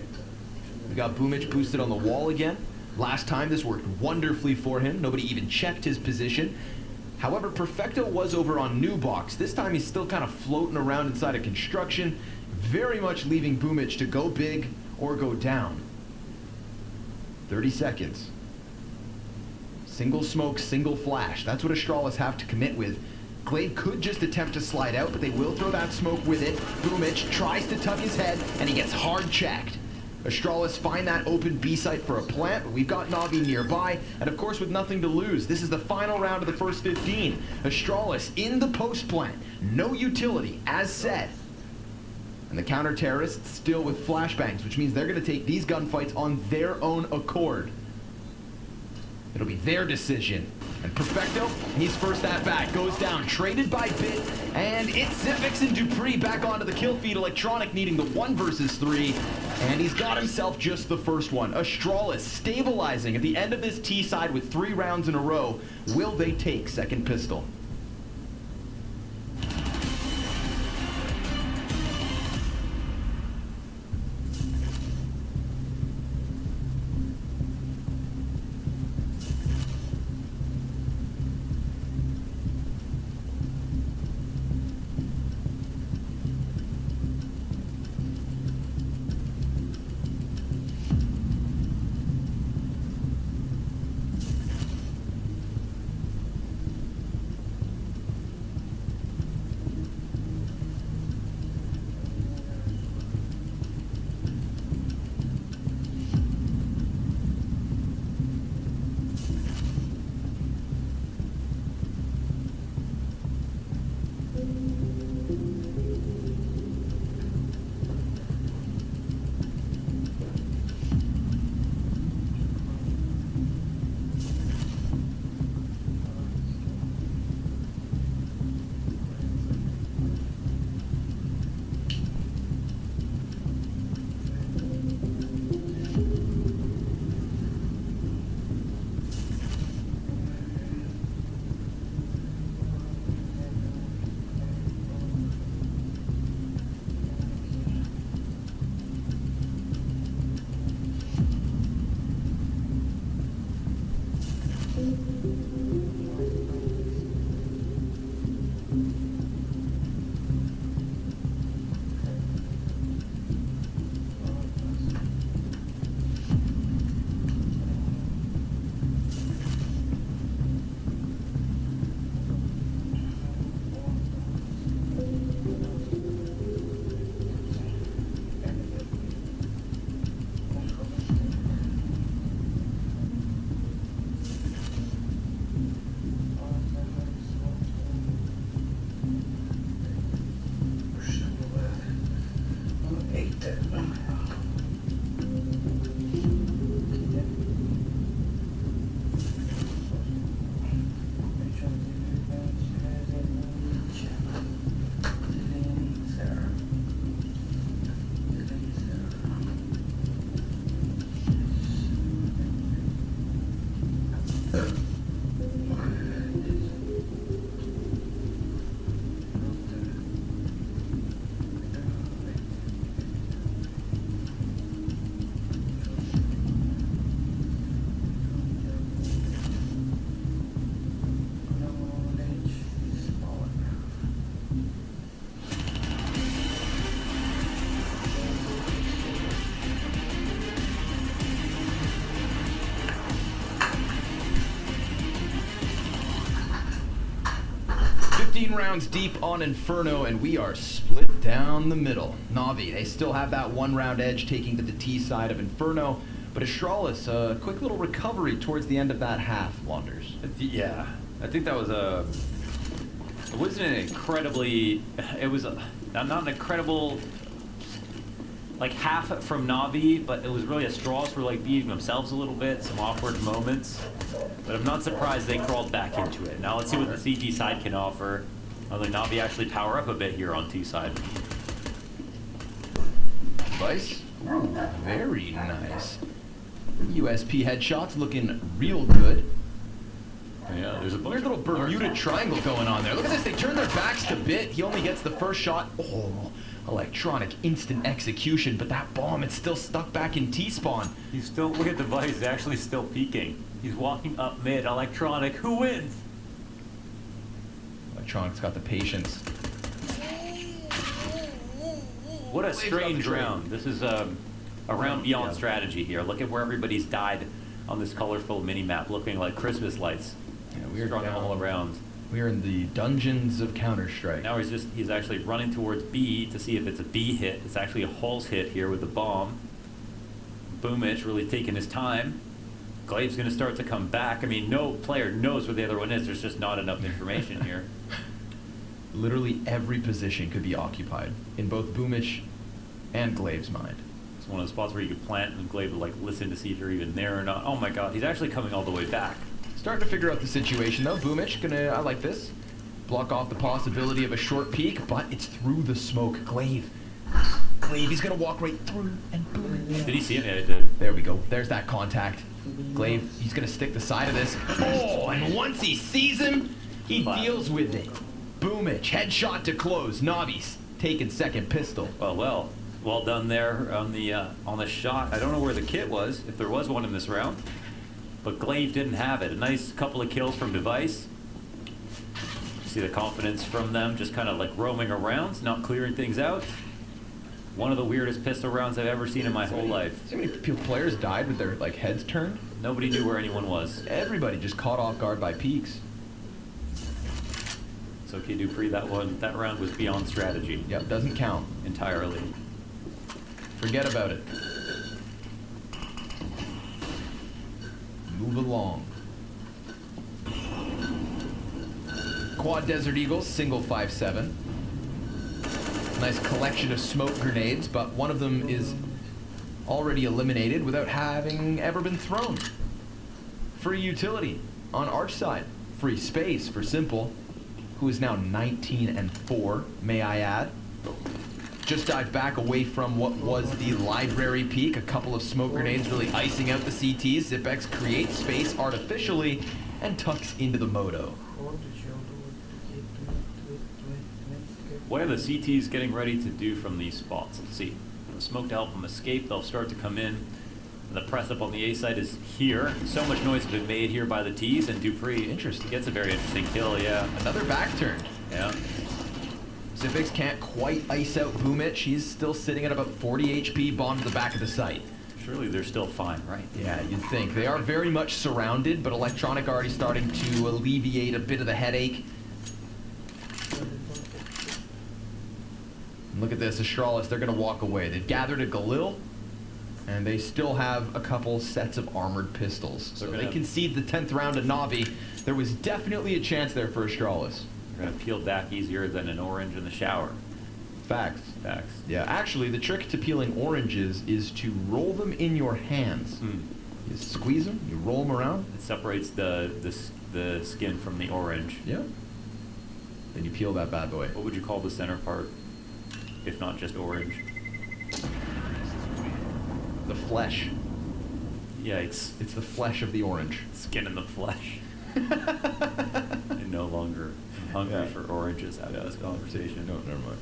We got Boomich boosted on the wall again. Last time this worked wonderfully for him. Nobody even checked his position. However, Perfecto was over on New Box. This time he's still kind of floating around inside of construction, very much leaving Boomich to go big or go down. 30 seconds. Single smoke, single flash. That's what Astralis have to commit with. Glade could just attempt to slide out, but they will throw that smoke with it. Boomich tries to tuck his head, and he gets hard checked. Astralis find that open B site for a plant, but we've got Navi nearby, and of course with nothing to lose. This is the final round of the first 15. Astralis in the post plant. No utility, as said. And the counter-terrorists still with flashbangs, which means they're going to take these gunfights on their own accord. It'll be their decision. And Perfecto, he's first at bat, goes down, traded by Bit, and it's Civics and Dupree back onto the kill feed. Electronic needing the 1 versus 3, and he's got himself just the first one. Astralis stabilizing at the end of this T side with 3 rounds in a row. Will they take second pistol? 15 rounds deep on Inferno, and we are split down the middle. NAVI, they still have that 1 round edge taking to the T side of Inferno, but Astralis, a quick little recovery towards the end of that half, Wanders.
Yeah, I think that was it wasn't an incredibly, it was not an incredible, like half from Navi, but it was really Astralis were like beating themselves a little bit, some awkward moments. But I'm not surprised they crawled back into it. Now let's see what the CT side can offer. Although Navi actually power up a bit here on T side.
Device, ooh, very nice. USP headshots looking real good.
Yeah, there's a
Weird little Bermuda triangle going on there. Look at this, they turn their backs to Bit. He only gets the first shot. Oh, electronic instant execution, but that bomb, it's still stuck back in T-spawn.
He's still, look at Device, he's actually still peeking. He's walking up mid, electronic, who wins?
Electronic's got the patience.
What a strange round. This is a round beyond strategy here. Look at where everybody's died on this colorful mini-map, looking like Christmas lights.
Yeah, we are
strung
down.
all around.
We are in the dungeons of Counter-Strike.
Now he's actually running towards B to see if it's a B hit. It's actually a Halls hit here with the bomb. Boomich really taking his time. Glaive's going to start to come back. I mean, no player knows where the other one is. There's just not enough information here.
Literally every position could be occupied in both Boomich and Glaive's mind.
It's one of the spots where you could plant and Glaive would like listen to see if you're even there or not. Oh my god, he's actually coming all the way back.
Starting to figure out the situation though. Boomich I like this. Block off the possibility of a short peek, but it's through the smoke. Glaive, he's gonna walk right through and boom.
Did he see it? Yeah, it did.
There we go. There's that contact. Glaive, he's gonna stick the side of this. Oh, and once he sees him, he deals with it. Boomich, headshot to close. Navi's taking second pistol.
Well done there on the shot. I don't know where the kit was, if there was one in this round, but Glaive didn't have it. A nice couple of kills from Device. See the confidence from them, just kind of like roaming around, not clearing things out. One of the weirdest pistol rounds I've ever seen in my whole life.
See how many players died with their like heads turned?
Nobody knew where anyone was.
Everybody just caught off guard by peaks.
It's okay, Dupree. That round was beyond strategy.
Yep, doesn't count
entirely.
Forget about it. Move along. Quad Desert Eagles, single 5.7. Nice collection of smoke grenades, but one of them is already eliminated without having ever been thrown. Free utility on Arch side. Free space for Simple, who is now 19-4, may I add. Just dived back away from what was the library peak. A couple of smoke grenades really icing out the CTs. Zipex creates space artificially and tucks into the moto.
What are the CTs getting ready to do from these spots? Let's see. The smoke to help them escape. They'll start to come in. The press up on the A side is here. So much noise has been made here by the T's, and Dupree
Interesting.
Gets a very interesting kill, yeah.
Another back turn.
Yeah.
Zipex can't quite ice out Boomich. He's still sitting at about 40 HP, bomb to the back of the site.
Surely they're still fine, right?
Yeah, you'd think. They are very much surrounded, but Electronic already starting to alleviate a bit of the headache. And look at this, Astralis, they're going to walk away. They've gathered a Galil, and they still have a couple sets of armored pistols. So they concede the 10th round to Navi. There was definitely a chance there for Astralis.
They're going to peel back easier than an orange in the shower.
Facts.
Facts.
Yeah, actually, the trick to peeling oranges is to roll them in your hands. You squeeze them, you roll them around.
It separates the skin from the orange.
Yeah. Then you peel that bad boy.
What would you call the center part, if not just orange?
The flesh.
Yikes.
It's the flesh of the orange.
Skin in the flesh. I'm no longer hungry for oranges out of this conversation.
No, never mind.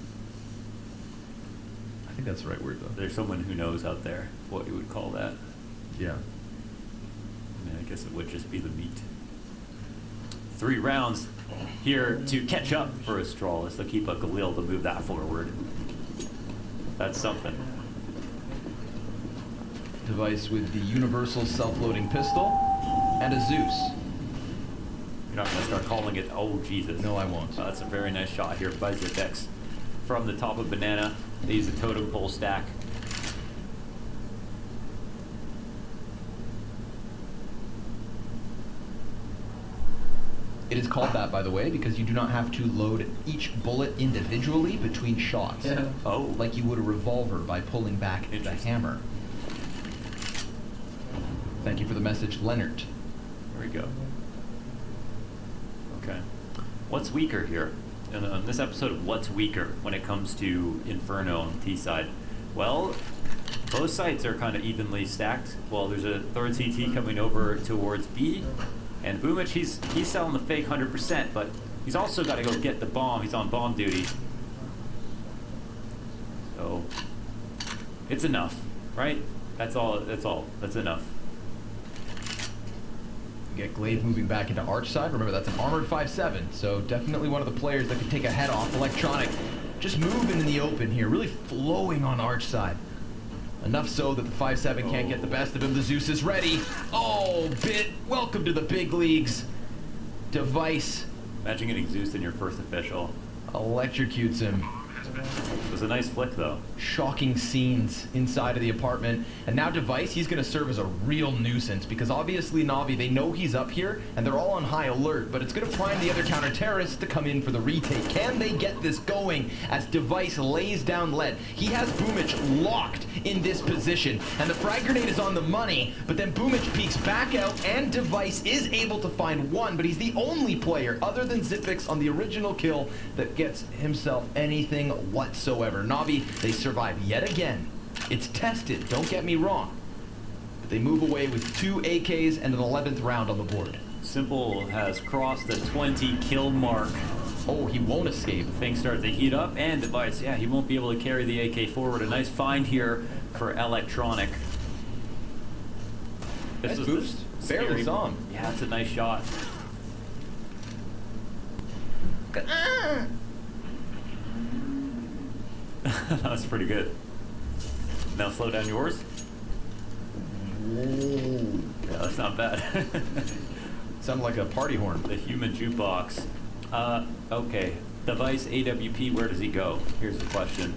I think that's the right word, though.
There's someone who knows out there what you would call that.
Yeah.
I mean, I guess it would just be the meat. 3 rounds here to catch up for Astralis. They'll keep a Galil to move that forward. That's something.
Device with the universal self-loading pistol and a Zeus.
You're not going to start calling it, oh, Jesus.
No, I won't.
That's a very nice shot here by Zipex. From the top of Banana, they use the totem pole stack.
It is called that, by the way, because you do not have to load each bullet individually between shots.
Yeah.
Oh.
Like you would a revolver by pulling back the hammer. Thank you for the message, Leonard.
There we go. Okay. What's weaker here? In this episode of What's Weaker when it comes to Inferno on the T side? Well, both sites are kind of evenly stacked. Well, there's a third CT coming over towards B. And Boomich, he's selling the fake 100%, but he's also got to go get the bomb. He's on bomb duty. So, it's enough, right? That's enough.
We get Glaive moving back into Arch side. Remember, that's an armored 5-7, so definitely one of the players that could take a head off. Electronic just moving in the open here, really flowing on Arch side. Enough so that the 5-7 can't get the best of him. The Zeus is ready. Oh, Bit, welcome to the big leagues. Device
Imagine getting Zeus in your first official.
electrocutes him.
It was a nice flick, though.
Shocking scenes inside of the apartment. And now Device, he's going to serve as a real nuisance because obviously Navi, they know he's up here and they're all on high alert, but it's going to prime the other counter-terrorists to come in for the retake. Can they get this going as Device lays down lead? He has Boomich locked in this position and the frag grenade is on the money, but then Boomich peeks back out and Device is able to find one, but he's the only player other than Zipix on the original kill that gets himself anything whatsoever. Navi, they survive yet again. It's tested, don't get me wrong. But they move away with 2 AKs and an 11th round on the board.
Simple has crossed the 20 kill mark.
Oh, he won't escape.
Things start to heat up, and Device, yeah, he won't be able to carry the AK forward. A nice find here for Electronic.
Nice
was
boost.
the
Barely
scary-
saw him.
Yeah, that's a nice shot. That was pretty good. Now slow down yours. Yeah, that's not bad.
Sounded like a party horn.
The human jukebox. Okay. Device AWP, where does he go? Here's the question.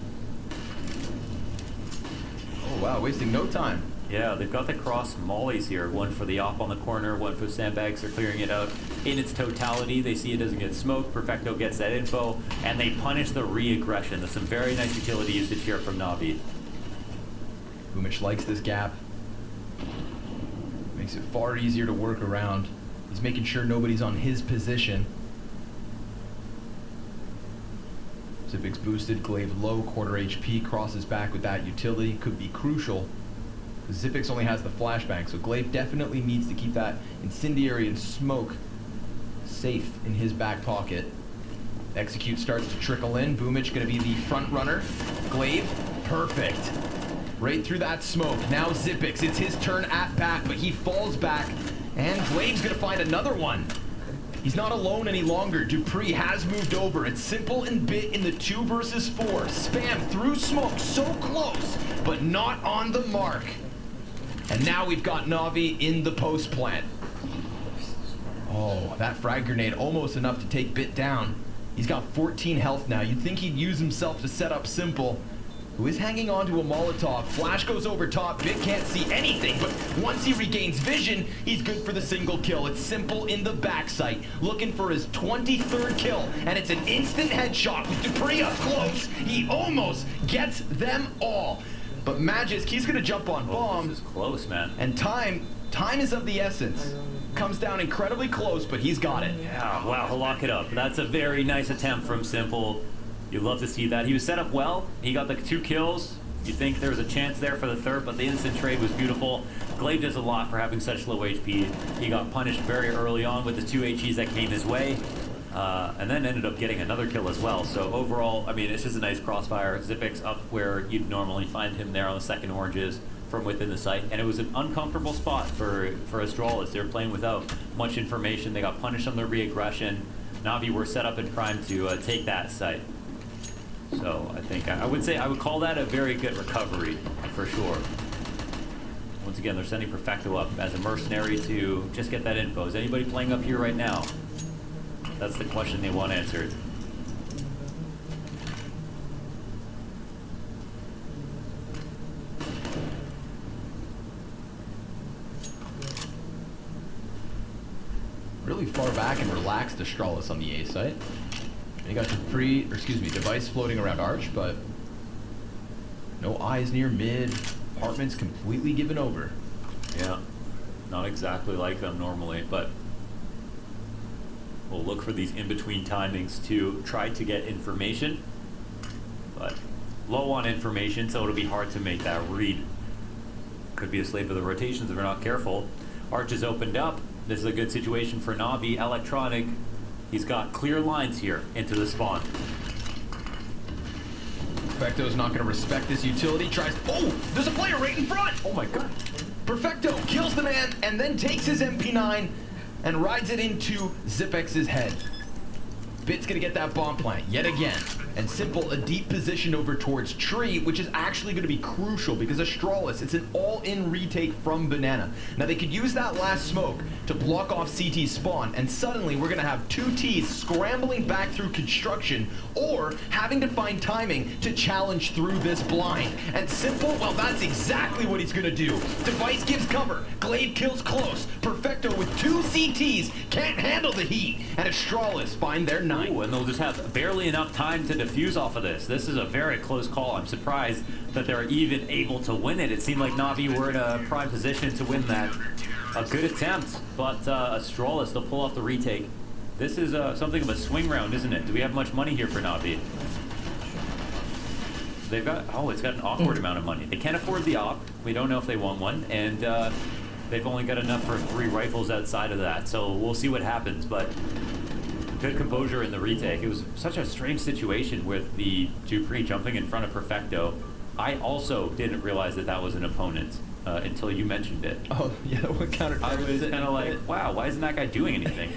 Oh, wow, wasting no time.
Yeah, they've got the cross mollies here. One for the op on the corner, one for sandbags. They're clearing it out in its totality. They see it doesn't get smoked. Perfecto gets that info, and they punish the re-aggression. There's some very nice utility usage here from Navi.
Boomich likes this gap. Makes it far easier to work around. He's making sure nobody's on his position. Zipix boosted, Glaive low, quarter HP, crosses back with that utility. Could be crucial. Zipix only has the flashbang, so Glaive definitely needs to keep that incendiary and smoke safe in his back pocket. Execute starts to trickle in. Boomich gonna be the front runner. Glaive, perfect. Right through that smoke. Now Zipix, it's his turn at bat, but he falls back, and Glaive's gonna find another one. He's not alone any longer. Dupree has moved over. It's Simple and Bit in the 2 versus 4. Spam through smoke, so close, but not on the mark. And now we've got Navi in the post plant. Oh, that frag grenade almost enough to take Bit down. He's got 14 health now. You'd think he'd use himself to set up Simple, who is hanging on to a Molotov. Flash goes over top. Bit can't see anything, but once he regains vision, he's good for the single kill. It's Simple in the backside, looking for his 23rd kill, and it's an instant headshot with Dupree up close. He almost gets them all. But Magisk, he's gonna jump on bomb.
This is close, man.
And time is of the essence. Comes down incredibly close, but he's got it.
Yeah, wow, he'll lock it up. That's a very nice attempt from Simple. You'd love to see that. He was set up well. He got the 2 kills. You think there was a chance there for the 3rd, but the instant trade was beautiful. Glaive does a lot for having such low HP. He got punished very early on with the 2 HEs that came his way, and then ended up getting another kill as well. So overall, I mean, it's just a nice crossfire. Zipix up where you'd normally find him there on the second oranges from within the site, and it was an uncomfortable spot for Astralis. They were playing without much information. They got punished on their re-aggression. Navi were set up and primed to take that site. So I think I would call that a very good recovery for sure. Once again, they're sending Perfecto up as a mercenary to just get that info. Is anybody playing up here right now? That's the question they want answered.
Really far back and relaxed Astralis on the A site. And you got device floating around Arch, but no eyes near mid. Apartment's completely given over.
Yeah, not exactly like them normally, but we'll look for these in-between timings to try to get information, but low on information, so it'll be hard to make that read. Could be a slave of the rotations if we're not careful. Arch is opened up. This is a good situation for NAVI. Electronic, he's got clear lines here into the spawn.
Perfecto's not going to respect this utility. Oh, there's a player right in front.
Oh my god.
Perfecto kills the man and then takes his MP9 and rides it into Zipex's head. Bit's gonna get that bomb plant yet again. And Simple, a deep position over towards Tree, which is actually gonna be crucial because Astralis, it's an all-in retake from Banana. Now they could use that last smoke to block off CT's spawn, and suddenly we're gonna have two T's scrambling back through construction or having to find timing to challenge through this blind. And Simple, well, that's exactly what he's gonna do. Device gives cover, Glaive kills close, Perfecto with two CTs can't handle the heat, and Astralis find their ninth.
Ooh, and they'll just have barely enough time to defuse off of this. This is a very close call. I'm surprised that they're even able to win it. It seemed like NAVI were in a prime position to win that. A good attempt, but Astralis, they'll pull off the retake. This is something of a swing round, isn't it? Do we have much money here for NAVI? They've got, oh, it's got an awkward amount of money. They can't afford the op. We don't know if they want one, and they've only got enough for 3 rifles outside of that, so we'll see what happens, but good composure in the retake. It was such a strange situation with the Dupree jumping in front of Perfecto. I also didn't realize that that was an opponent until you mentioned it.
Oh, yeah, what counter?
I was kind of like, wow, why isn't that guy doing anything?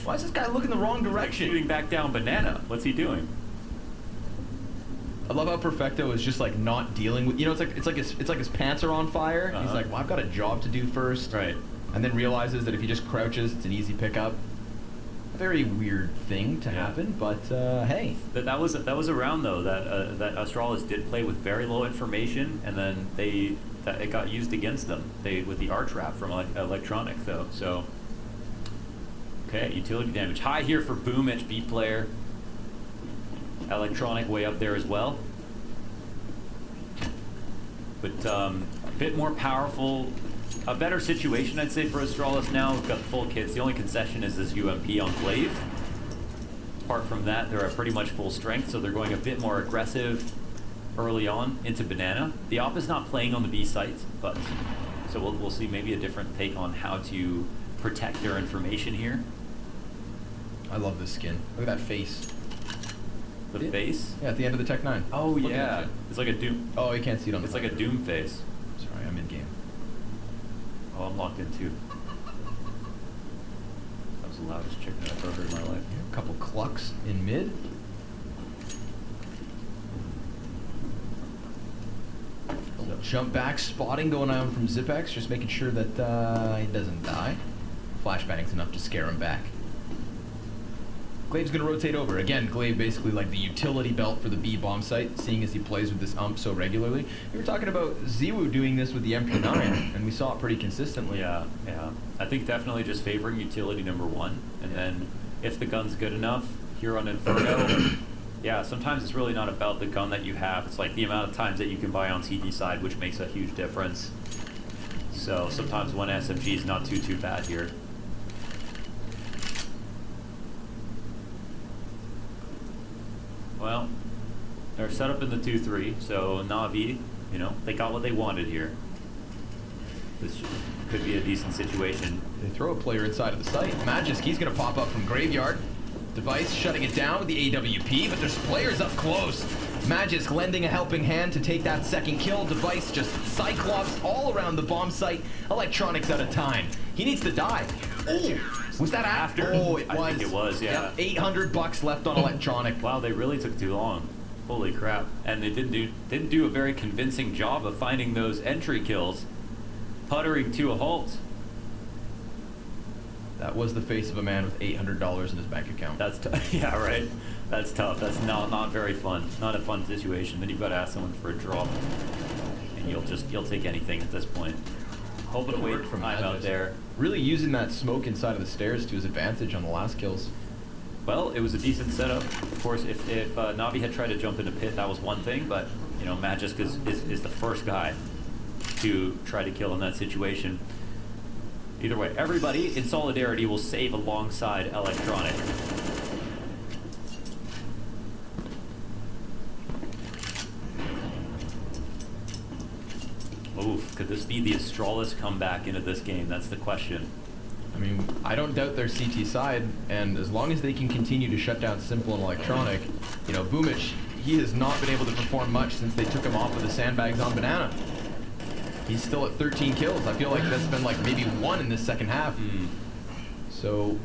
Why is this guy looking the wrong direction?
Like shooting back down Banana. What's he doing?
I love how Perfecto is just like not dealing with, you know, it's like his pants are on fire. He's like, well, I've got a job to do first.
Right.
And then realizes that if he just crouches, it's an easy pickup. A very weird thing to happen, but hey.
That was a round though that that Astralis did play with very low information, and then it got used against them. With the arch wrap from Electronic though. So okay, utility damage high here for Boom HB player. Electronic way up there as well, but a bit more powerful. A better situation, I'd say, for Astralis now. We've got the full kits. The only concession is this UMP on Glaive. Apart from that, they're at pretty much full strength, so they're going a bit more aggressive early on into Banana. The op is not playing on the B site, but so we'll see maybe a different take on how to protect their information here.
I love this skin. Look at that face.
The face?
Yeah, at the end of the Tech 9.
Oh, yeah. It's like a Doom.
Oh, you can't see it on the
It's like a Doom face.
Sorry, I'm in game.
Oh, I'm locked in too. That was the loudest chicken I've ever heard in my life.
A couple clucks in mid. Jump back, spotting going on from Zipex, just making sure that he doesn't die. Flashbang's enough to scare him back. Glaive's gonna rotate over. Again, Glaive basically like the utility belt for the B bomb site, seeing as he plays with this ump so regularly. We were talking about Ziwu doing this with the MP9, and we saw it pretty consistently.
Yeah, yeah. I think definitely just favoring utility number 1, and then if the gun's good enough, here on Inferno, yeah, sometimes it's really not about the gun that you have. It's like the amount of times that you can buy on CD side, which makes a huge difference. So sometimes one SMG is not too bad here. Well, they're set up in the 2-3, so NAVI, you know, they got what they wanted here. This could be a decent situation.
They throw a player inside of the site. Magisk, he's going to pop up from Graveyard. Device shutting it down with the AWP, but there's players up close. Magisk lending a helping hand to take that second kill. Device just Cyclops all around the bomb site. Electronics out of time. He needs to die. Oh, was that after? Oh, it was.
I think it was, yeah.
Yep, $800 left on Electronic.
Wow, they really took too long. Holy crap. And they didn't do a very convincing job of finding those entry kills. Puttering to a halt.
That was the face of a man with $800 in his bank account.
That's yeah, right. That's tough. That's not very fun. Not a fun situation. Then you've got to ask someone for a drop, and you'll take anything at this point. Hoping to wait for time out there.
Really using that smoke inside of the stairs to his advantage on the last kills.
Well, it was a decent setup. Of course, if Navi had tried to jump into pit, that was one thing. But you know, Magisk is the first guy to try to kill in that situation. Either way, everybody in solidarity will save alongside Electronic. Oof, could this be the Astralis comeback into this game? That's the question.
I mean, I don't doubt their CT side, and as long as they can continue to shut down Simple and Electronic, you know, Boomich, he has not been able to perform much since they took him off of the sandbags on Banana. He's still at 13 kills. I feel like that's been like maybe 1 in this second half. So,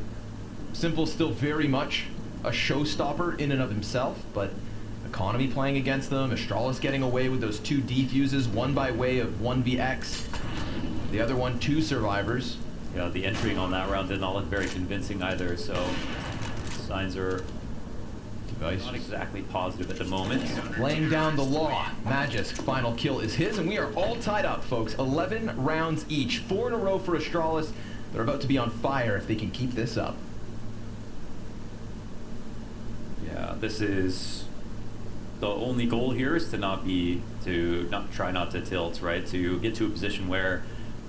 Simple's still very much a showstopper in and of himself, but Economy playing against them, Astralis getting away with those 2 defuses, one by way of 1vx, the other one 2 survivors.
Yeah, the entering on that round did not look very convincing either, so signs are not exactly positive at the moment.
Laying down the law. Magisk, final kill is his, and we are all tied up, folks. 11 rounds each. 4 in a row for Astralis. They're about to be on fire if they can keep this up.
Yeah, this is... The only goal here is to not try not to tilt, right? To get to a position where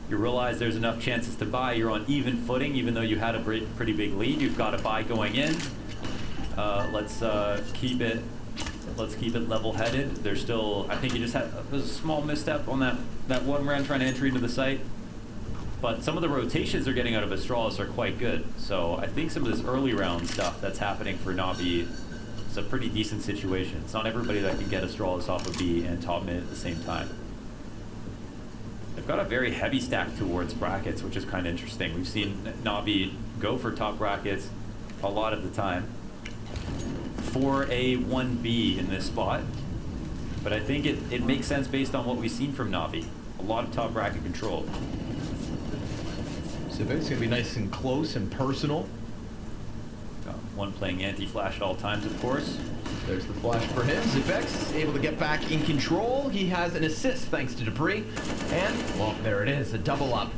you realize there's enough chances to buy. You're on even footing, even though you had a pretty big lead. You've got to buy going in. Let's keep it level-headed. There's still, I think you just had there's a small misstep on that one round trying to enter into the site. But some of the rotations they're getting out of Astralis are quite good. So I think some of this early round stuff that's happening for Navi is a pretty decent situation. It's not everybody that can get Astralis off of B and top mid at the same time. They've got a very heavy stack towards brackets, which is kind of interesting. We've seen Navi go for top brackets a lot of the time. 4A, 1B in this spot. But I think it makes sense based on what we've seen from Navi. A lot of top bracket control.
So it's going to be nice and close and personal.
Got one playing anti-flash at all times, of course.
There's the flash for him. Zivex able to get back in control. He has an assist thanks to Dupree. And, well, there it is, a double up.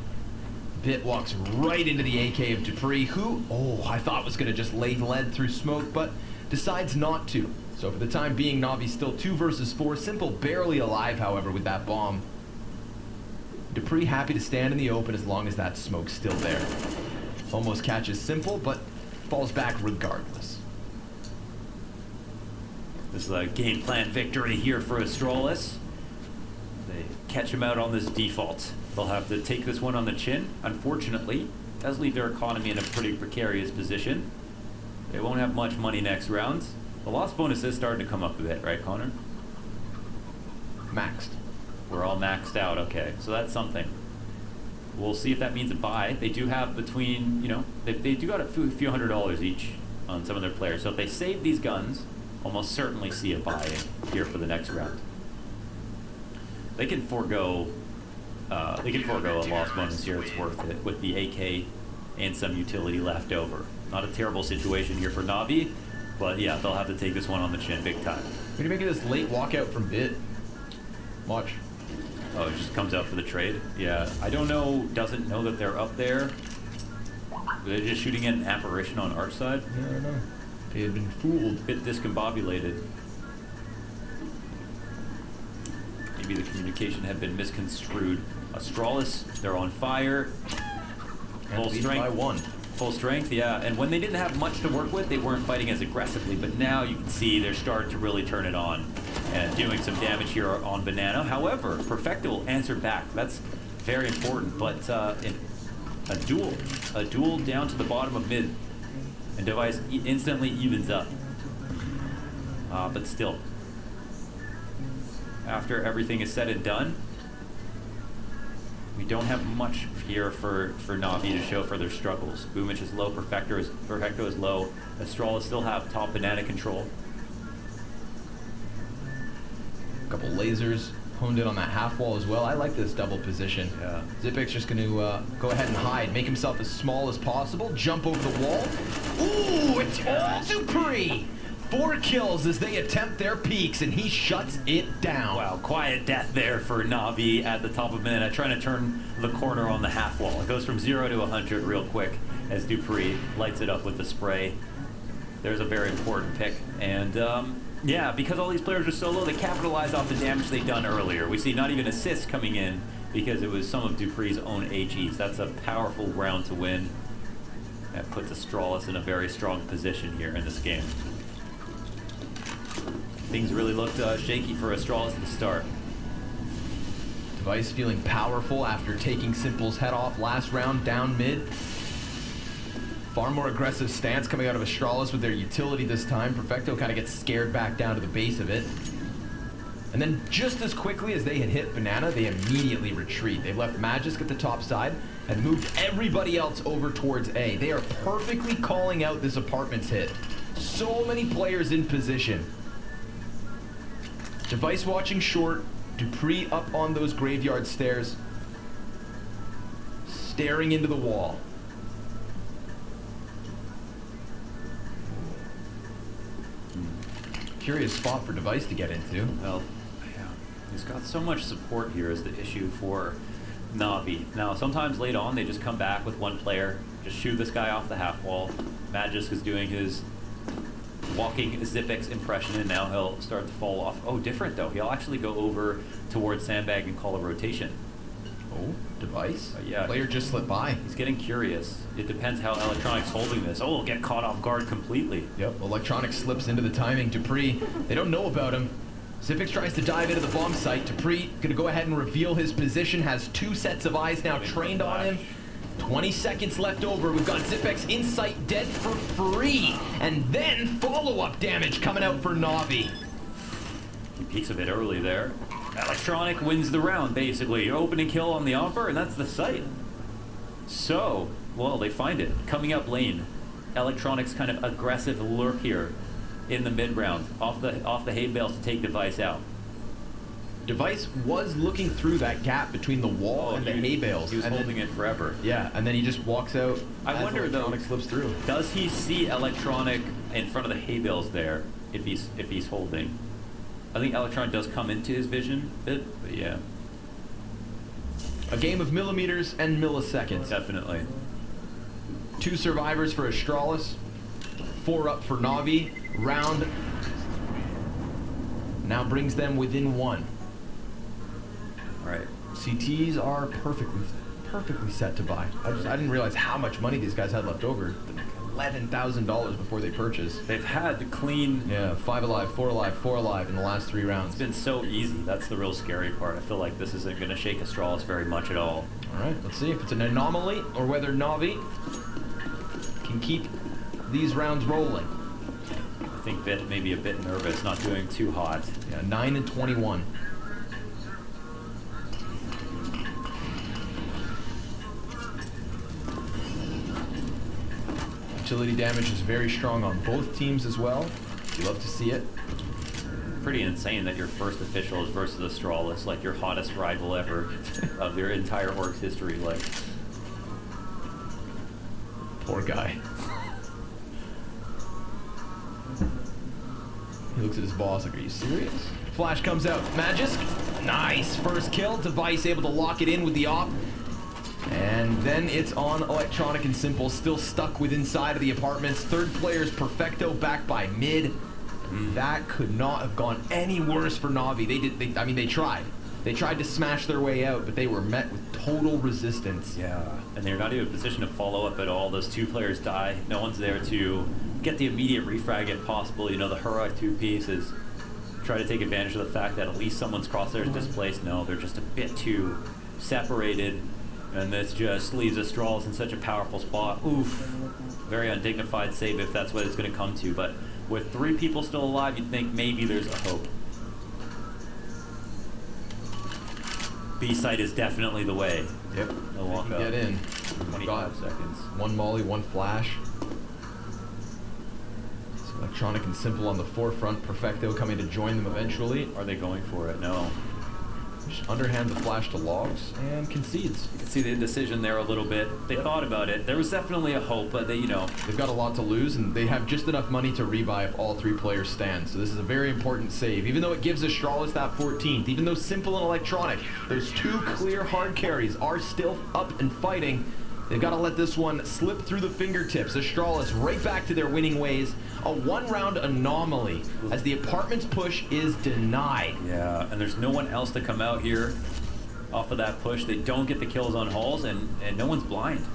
Bit walks right into the AK of Dupree, who, I thought was going to just lay lead through smoke, but decides not to. So for the time being, Navi's still 2 versus 4. Simple barely alive, however, with that bomb. Dupree happy to stand in the open as long as that smoke's still there. Almost catches Simple, but falls back regardless.
This is a game plan victory here for Astralis. They catch him out on this default. They'll have to take this one on the chin. Unfortunately, it does leave their economy in a pretty precarious position. They won't have much money next round. The loss bonus is starting to come up a bit, right, Connor?
Maxed.
We're all maxed out, okay. So that's something. We'll see if that means a buy. They do have between, you know, they do got a few $100s each on some of their players. So if they save these guns, almost certainly see a buy here for the next round. They can forego a loss bonus here. It's worth it with the AK and some utility left over. Not a terrible situation here for Navi, but yeah, they'll have to take this one on the chin big time.
What do you make of this late walkout from Bit? Watch.
Oh, it just comes out for the trade? Yeah, I don't know, doesn't know that they're up there. They're just shooting at an apparition on our side?
Yeah, I don't know. They had been fooled.
A bit discombobulated. Maybe the communication had been misconstrued. Astralis, they're on fire. Full strength.
By 1.
Full strength, yeah. And when they didn't have much to work with, they weren't fighting as aggressively. But now you can see they're starting to really turn it on and doing some damage here on Banana. However, Perfecto will answer back. That's very important. But a duel down to the bottom of mid. And Device instantly evens up. But still, after everything is said and done, we don't have much here for Navi to show for their struggles. Boomich is low, Perfecto is low. Astralis still have top Banana control.
A couple lasers honed in on that half wall as well. I like this double position.
Yeah.
Zipek's just going to go ahead and hide, make himself as small as possible, jump over the wall. Ooh, it's all Dupree! 4 kills as they attempt their peaks, and he shuts it down.
Wow, quiet death there for Navi at the top of minute, trying to turn the corner on the half wall. It goes from 0 to 100 real quick as Dupree lights it up with the spray. There's a very important pick, and yeah, because all these players are so low, they capitalize off the damage they've done earlier. We see not even assists coming in because it was some of Dupree's own HEs. That's a powerful round to win. That puts Astralis in a very strong position here in this game. Things really looked shaky for Astralis at the start.
Device feeling powerful after taking Simple's head off last round down mid. Far more aggressive stance coming out of Astralis with their utility this time. Perfecto kind of gets scared back down to the base of it. And then just as quickly as they had hit Banana, they immediately retreat. They've left Magisk at the top side and moved everybody else over towards A. They are perfectly calling out this apartments hit. So many players in position. Device watching short. Dupree up on those graveyard stairs, staring into the wall. Curious spot for Device to get into.
Well, yeah, he's got so much support here is the issue for Navi. Now, sometimes late on, they just come back with one player, just shoot this guy off the half wall. Magisk is doing his walking Zipek's impression, and now he'll start to fall off. Oh, different though. He'll actually go over towards Sandbag and call a rotation.
Oh, Device?
Yeah.
Player just slipped by.
He's getting curious. It depends how Electronic's holding this. Oh, he'll get caught off guard completely.
Yep, Electronic slips into the timing. Dupree, they don't know about him. Zipek tries to dive into the bomb site. Dupree gonna go ahead and reveal his position, has 2 sets of eyes now trained on him. 20 seconds left over. We've got Zipek's Insight dead for free. And then follow-up damage coming out for Navi.
He peeks a bit early there. Electronic wins the round, basically. Opening kill on the offer, and that's the site. So, well, they find it. Coming up lane. Electronic's kind of aggressive lurk here in the mid-round. Off the hay bales to take Device out.
Device was looking through that gap between the wall and the hay bales.
He was holding it forever.
Yeah, and then he just walks out.
I wonder though,
Electronic slips through.
Does he see Electronic in front of the hay bales there if he's holding? I think Electronic does come into his vision a bit, but yeah.
A game of millimeters and milliseconds.
Definitely.
2 survivors for Astralis, 4 up for Navi. Round now brings them within 1.
All right.
CTs are perfectly set to buy. I didn't realize how much money these guys had left over. $11,000 before they purchased.
They've had to clean.
Yeah, 5 alive, 4 alive, 4 alive in the last 3 rounds.
It's been so easy. That's the real scary part. I feel like this isn't going to shake Astralis very much at all.
All right, let's see if it's an anomaly or whether Navi can keep these rounds rolling.
I think Bit may be a bit nervous, not doing too hot.
Yeah, 9 and 21. Utility damage is very strong on both teams as well. You love to see it.
Pretty insane that your first official is versus Astralis, like your hottest rival ever of your entire org's history. Like,
poor guy. He looks at his boss like, are you serious? Flash comes out. Magisk. Nice. First kill. Device able to lock it in with the op. And then it's on Electronic and Simple, still stuck with inside of the apartments. Third player's Perfecto back by mid. That could not have gone any worse for Navi. They tried. They tried to smash their way out, but they were met with total resistance.
yeah. And they're not even in a position to follow up at all. Those 2 players die. No one's there to get the immediate refrag if possible. You know, the heroic 2-piece is try to take advantage of the fact that at least someone's crosshairs displaced. No, they're just a bit too separated. And this just leaves Astralis in such a powerful spot. Oof. Very undignified save if that's what it's going to come to. But with 3 people still alive, you'd think maybe there's a hope. B site is definitely the way.
Yep.
They'll walk up.
Get in.
25 seconds.
1 molly, 1 flash. It's Electronic and Simple on the forefront. Perfecto coming to join them eventually.
Are they going for it? No.
Just underhand the flash to logs and concedes.
You can see the indecision there a little bit. They thought about it. There was definitely a hope, but they, you know.
They've got a lot to lose, and they have just enough money to rebuy if all 3 players stand. So this is a very important save. Even though it gives Astralis that 14th, even though Simple and Electronic, those 2 clear hard carries, are still up and fighting, they've got to let this one slip through the fingertips. Astralis right back to their winning ways. A 1-round anomaly as the apartment's push is denied.
Yeah, and there's no one else to come out here off of that push. They don't get the kills on Halls, and no one's blind.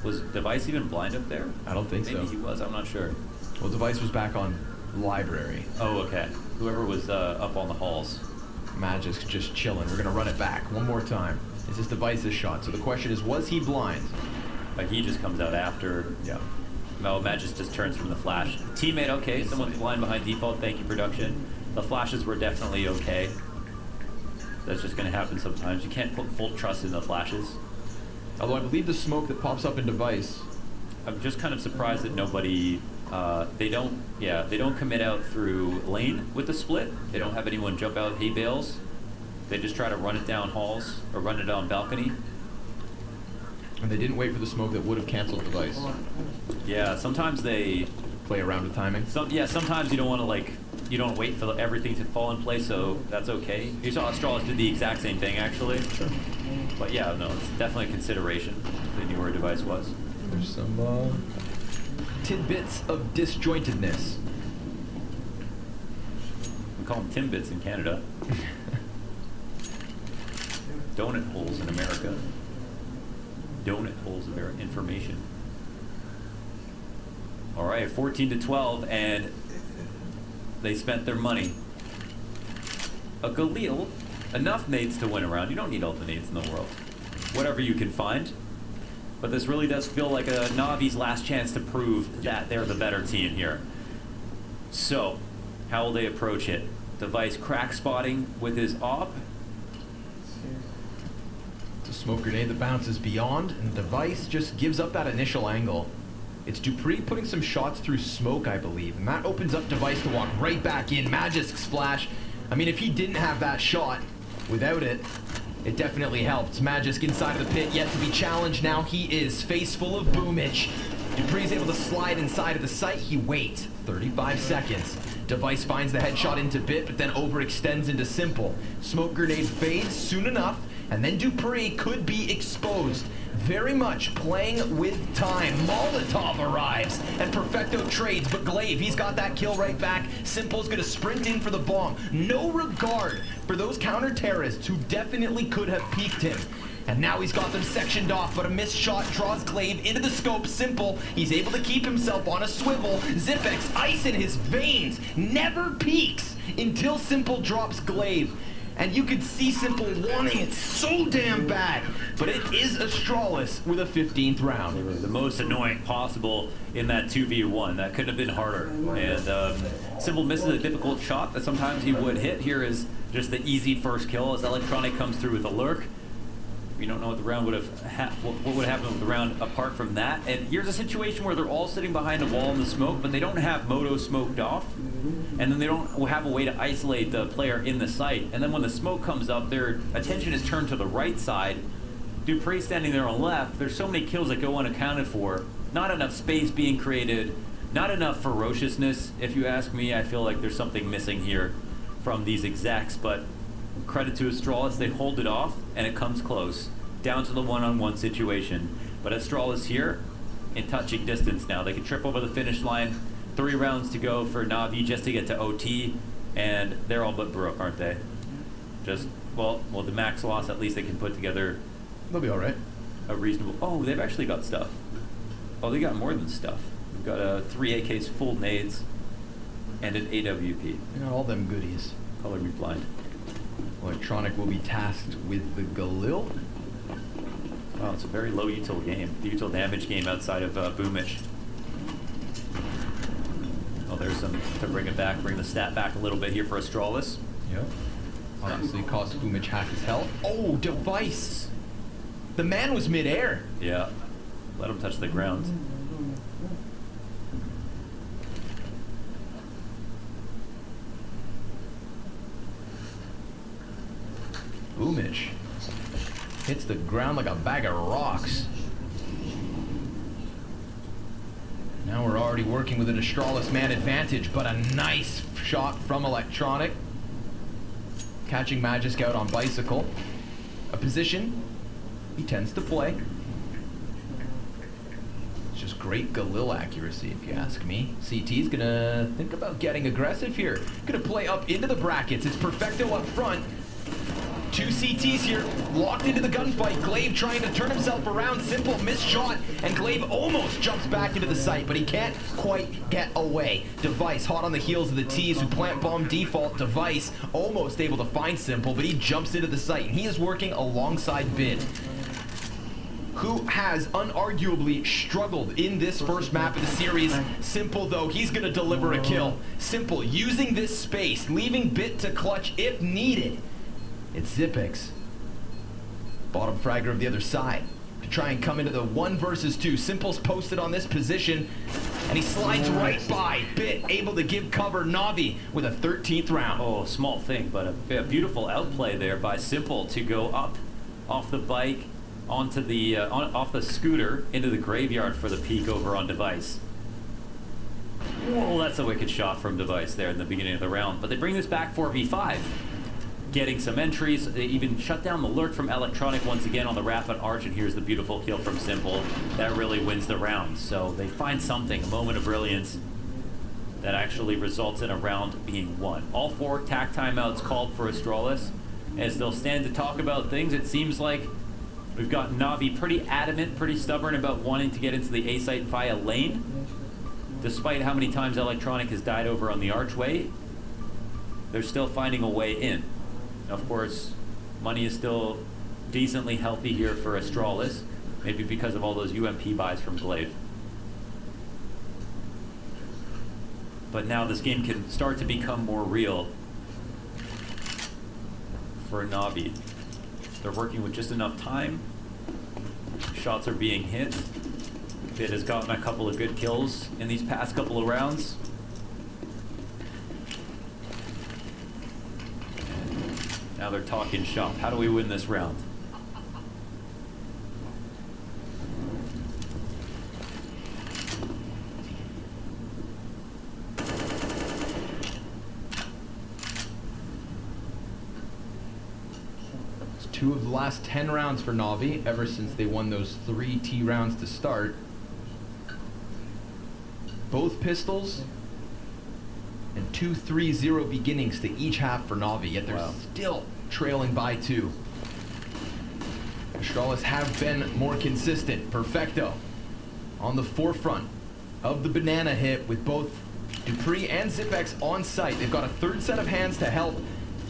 Was Device even blind up there?
I don't think so.
Maybe he was, I'm not sure.
Well, Device was back on Library.
Oh, okay. Whoever was up on the Halls.
Magic's just chilling. We're going to run it back one more time. This is Device's shot. So the question is, was he blind?
He just comes out after.
Yeah.
No, Magis just turns from the flash. Teammate, okay. Someone's blind behind default. Thank you, production. The flashes were definitely okay. That's just going to happen sometimes. You can't put full trust in the flashes.
Although I believe the smoke that pops up in Device.
I'm just kind of surprised that nobody. They don't commit out through lane with the split. They don't have anyone jump out hay bales. They just try to run it down halls or run it down balcony.
And they didn't wait for the smoke that would have canceled Device.
Yeah, sometimes they
play around with timing.
Sometimes you don't want to you don't wait for everything to fall in place, so that's okay. You saw Astralis did the exact same thing actually.
Sure.
But yeah, no, it's definitely a consideration. They knew where Device was.
There's some tidbits of disjointedness.
We call them Timbits in Canada. Donut holes in America. Donut holes of their information. All right, 14-12, and they spent their money. A Galil, enough nades to win around. You don't need all the nades in the world. Whatever you can find. But this really does feel like a Navi's last chance to prove that they're the better team here. So, how will they approach it? Device crack spotting with his op.
It's a smoke grenade that bounces beyond, and Device just gives up that initial angle. It's Dupree putting some shots through smoke, I believe, and that opens up Device to walk right back in. Magic's flash. I mean, if he didn't have that shot, without it, it definitely helped. Magisk inside of the pit, yet to be challenged. Now he is face full of boomage. Dupree's able to slide inside of the site. He waits 35 seconds. Device finds the headshot into Bit, but then overextends into Simple. Smoke grenade fades soon enough, and then Dupree could be exposed. Very much playing with time. Molotov arrives, and Perfecto trades, but Glaive, he's got that kill right back. Simple's gonna sprint in for the bomb. No regard for those counter-terrorists who definitely could have peeked him. And now he's got them sectioned off, but a missed shot draws Glaive into the scope. Simple, he's able to keep himself on a swivel. Zipex, ice in his veins, never peeks until Simple drops Glaive. And you could see Simple wanting it so damn bad. But it is Astralis with a 15th round.
They were the most annoying possible in that 2v1. That couldn't have been harder. And Simple misses a difficult shot that sometimes he would hit. Here is just the easy first kill as Electronic comes through with a lurk. We don't know what the round would have what would happen with the round apart from that. And here's a situation where they're all sitting behind a wall in the smoke, but they don't have Moto smoked off. And then they don't have a way to isolate the player in the site. And then when the smoke comes up, their attention is turned to the right side. Dupree standing there on left. There's so many kills that go unaccounted for. Not enough space being created. Not enough ferociousness. If you ask me, I feel like there's something missing here from these execs. But credit to Astralis, they hold it off, and it comes close. Down to the one-on-one situation. But Astralis here, in touching distance now. They can trip over the finish line. 3 rounds to go for Navi just to get to OT, and they're all but broke, aren't they? Just, well, the max loss, at least they can put together.
They'll be all right.
A reasonable. Oh, they've actually got stuff. Oh, they got more than stuff. We've got 3 AKs, full nades, and an AWP.
They got all them goodies.
Color me blind.
Electronic will be tasked with the Galil.
Oh, it's a very low util game. The util damage game outside of Boomich. Oh, there's some to bring it back, bring the stat back a little bit here for Astralis.
Yep. Obviously cost Boomich half his health. Oh, Device! The man was midair.
Yeah. Let him touch the ground.
Boomich hits the ground like a bag of rocks. Now we're already working with an Astralis man advantage, but a nice shot from Electronic. Catching Magiscout on Bicycle. A position he tends to play. It's just great Galil accuracy, if you ask me. CT's gonna think about getting aggressive here. Gonna play up into the brackets. It's Perfecto up front. Two CTs here, locked into the gunfight. Glaive trying to turn himself around. Simple missed shot, and Glaive almost jumps back into the site, but he can't quite get away. Device hot on the heels of the T's who plant bomb default. Device almost able to find Simple, but he jumps into the site, and he is working alongside Bid, who has unarguably struggled in this first map of the series. Simple, though, he's going to deliver a kill. Simple using this space, leaving Bit to clutch if needed. It's Zipex, bottom fragger of the other side, to try and come into the 1 versus 2. Simple's posted on this position, and he slides right by Bit, able to give cover. Navi with a 13th round.
Oh, small thing, but a beautiful outplay there by Simple to go up off the bike onto the off the scooter into the graveyard for the peek over on Device. Whoa, that's a wicked shot from Device there in the beginning of the round. But they bring this back 4v5. Getting some entries. They even shut down the lurk from Electronic once again on the Rapid Arch, and here's the beautiful kill from Simple. That really wins the round. So they find something, a moment of brilliance, that actually results in a round being won. All 4 tack timeouts called for Astralis. As they'll stand to talk about things, it seems like we've got Navi pretty adamant, pretty stubborn about wanting to get into the A site via lane. Despite how many times Electronic has died over on the archway, they're still finding a way in. Of course, money is still decently healthy here for Astralis, maybe because of all those UMP buys from Glaive. But now this game can start to become more real for Navi. They're working with just enough time. Shots are being hit. Bit has gotten a couple of good kills in these past couple of rounds. Now they're talking shop. How do we win this round?
It's 2 of the last 10 rounds for Navi, ever since they won those 3 T rounds to start. Both pistols and 2 3-0 beginnings to each half for Navi, yet they're still trailing by 2. Astralis have been more consistent. Perfecto on the forefront of the banana hit with both Dupree and Zipex on site. They've got a 3rd set of hands to help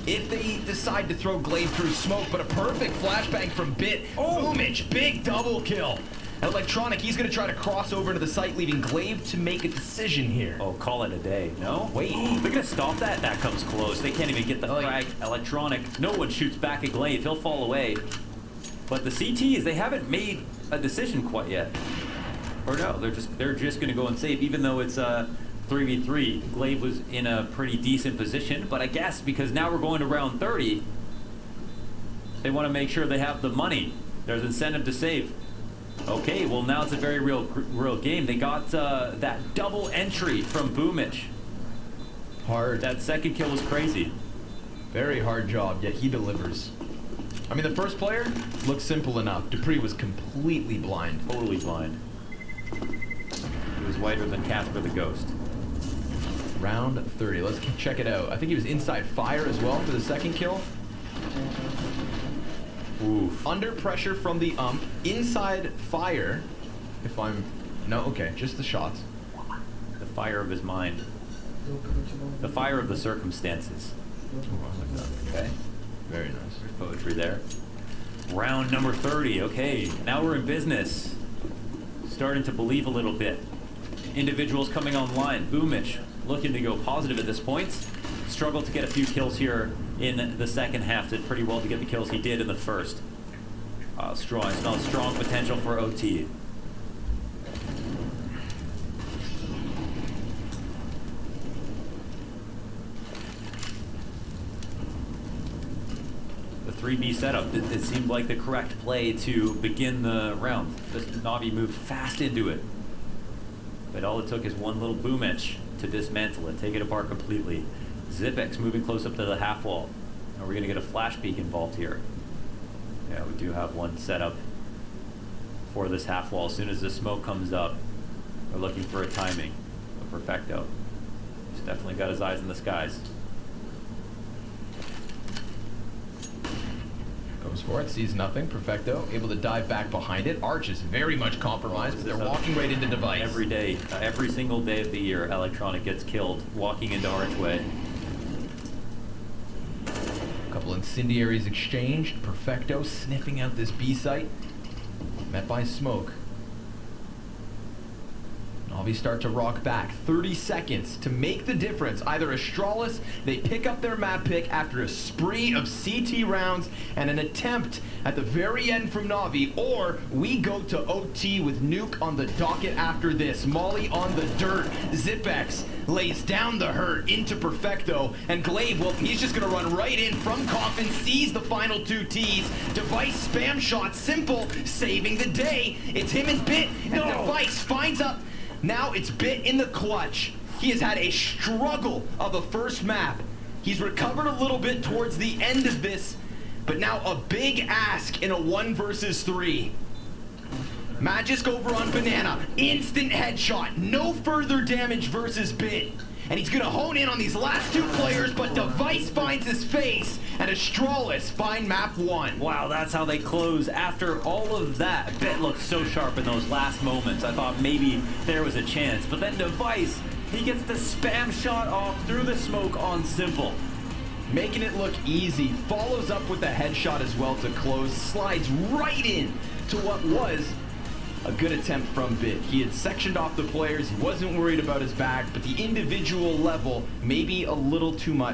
if they decide to throw Glaive through smoke, but a perfect flashbang from Bit. Boomich, big double kill. Electronic, he's going to try to cross over to the site, leaving Glaive to make a decision here.
Oh, call it a day. No? Wait, they're going to stop that? That comes close. They can't even get the frag. Electronic, no one shoots back at Glaive. He'll fall away. But the CTs, they haven't made a decision quite yet. Or no, they're just going to go and save, even though it's 3v3. Glaive was in a pretty decent position, but I guess because now we're going to round 30, they want to make sure they have the money. There's incentive to save. Okay, well now it's a very real game. They got that double entry from Boomich.
Hard.
That second kill was crazy.
Very hard job, yet he delivers. I mean, the first player looked simple enough. Dupree was completely blind.
Totally blind. He was whiter than Casper the Ghost.
Round 30. Let's check it out. I think he was inside fire as well for the second kill.
Oof.
Under pressure from the ump, inside fire. If I'm... No, okay, just the shots.
The fire of his mind. The fire of the circumstances.
Oh, I like that. Okay. Very nice.
There's poetry there. Round number 30. Okay, now we're in business. Starting to believe a little bit. Individuals coming online. Boomich looking to go positive at this point. Struggled to get a few kills here in the second half. Did pretty well to get the kills he did in the first. Strong. Smells strong potential for OT. The 3B setup. It seemed like the correct play to begin the round. This Navi moved fast into it. But all it took is one little boom etch to dismantle it, take it apart completely. Zipex moving close up to the half wall. Are we going to get a flash peek involved here? Yeah, we do have one set up for this half wall. As soon as the smoke comes up, we're looking for a timing. A perfecto. He's definitely got his eyes in the skies.
Goes for it, sees nothing. Perfecto, able to dive back behind it. Arch is very much compromised, but they're walking right into Device.
Every day, every single day of the year, Electronic gets killed walking into Archway.
A couple incendiaries exchanged. Perfecto sniffing out this B site. Met by smoke. Navi start to rock back. 30 seconds to make the difference. Either Astralis, they pick up their map pick after a spree of CT rounds and an attempt at the very end from Navi, or we go to OT with Nuke on the docket after this. Molly on the dirt. Zipex lays down the hurt into Perfecto, and Glaive, well, he's just gonna run right in from Coffin, sees the final 2 Ts. Device spam shot, simple, saving the day. It's him and Bit, and Device finds up. Now it's Bit in the clutch. He has had a struggle of a first map. He's recovered a little bit towards the end of this, but now a big ask in a 1 versus 3. Magisk over on Banana. Instant headshot. No further damage versus Bit. And he's gonna hone in on these last 2 players, but Device finds his face, and Astralis find map 1.
Wow, that's how they close. After all of that, Bit looked so sharp in those last moments. I thought maybe there was a chance, but then Device, he gets the spam shot off through the smoke on Simple.
Making it look easy, follows up with a headshot as well to close, slides right in to what was a good attempt from Bit. He had sectioned off the players, he wasn't worried about his back, but the individual level, maybe a little too much.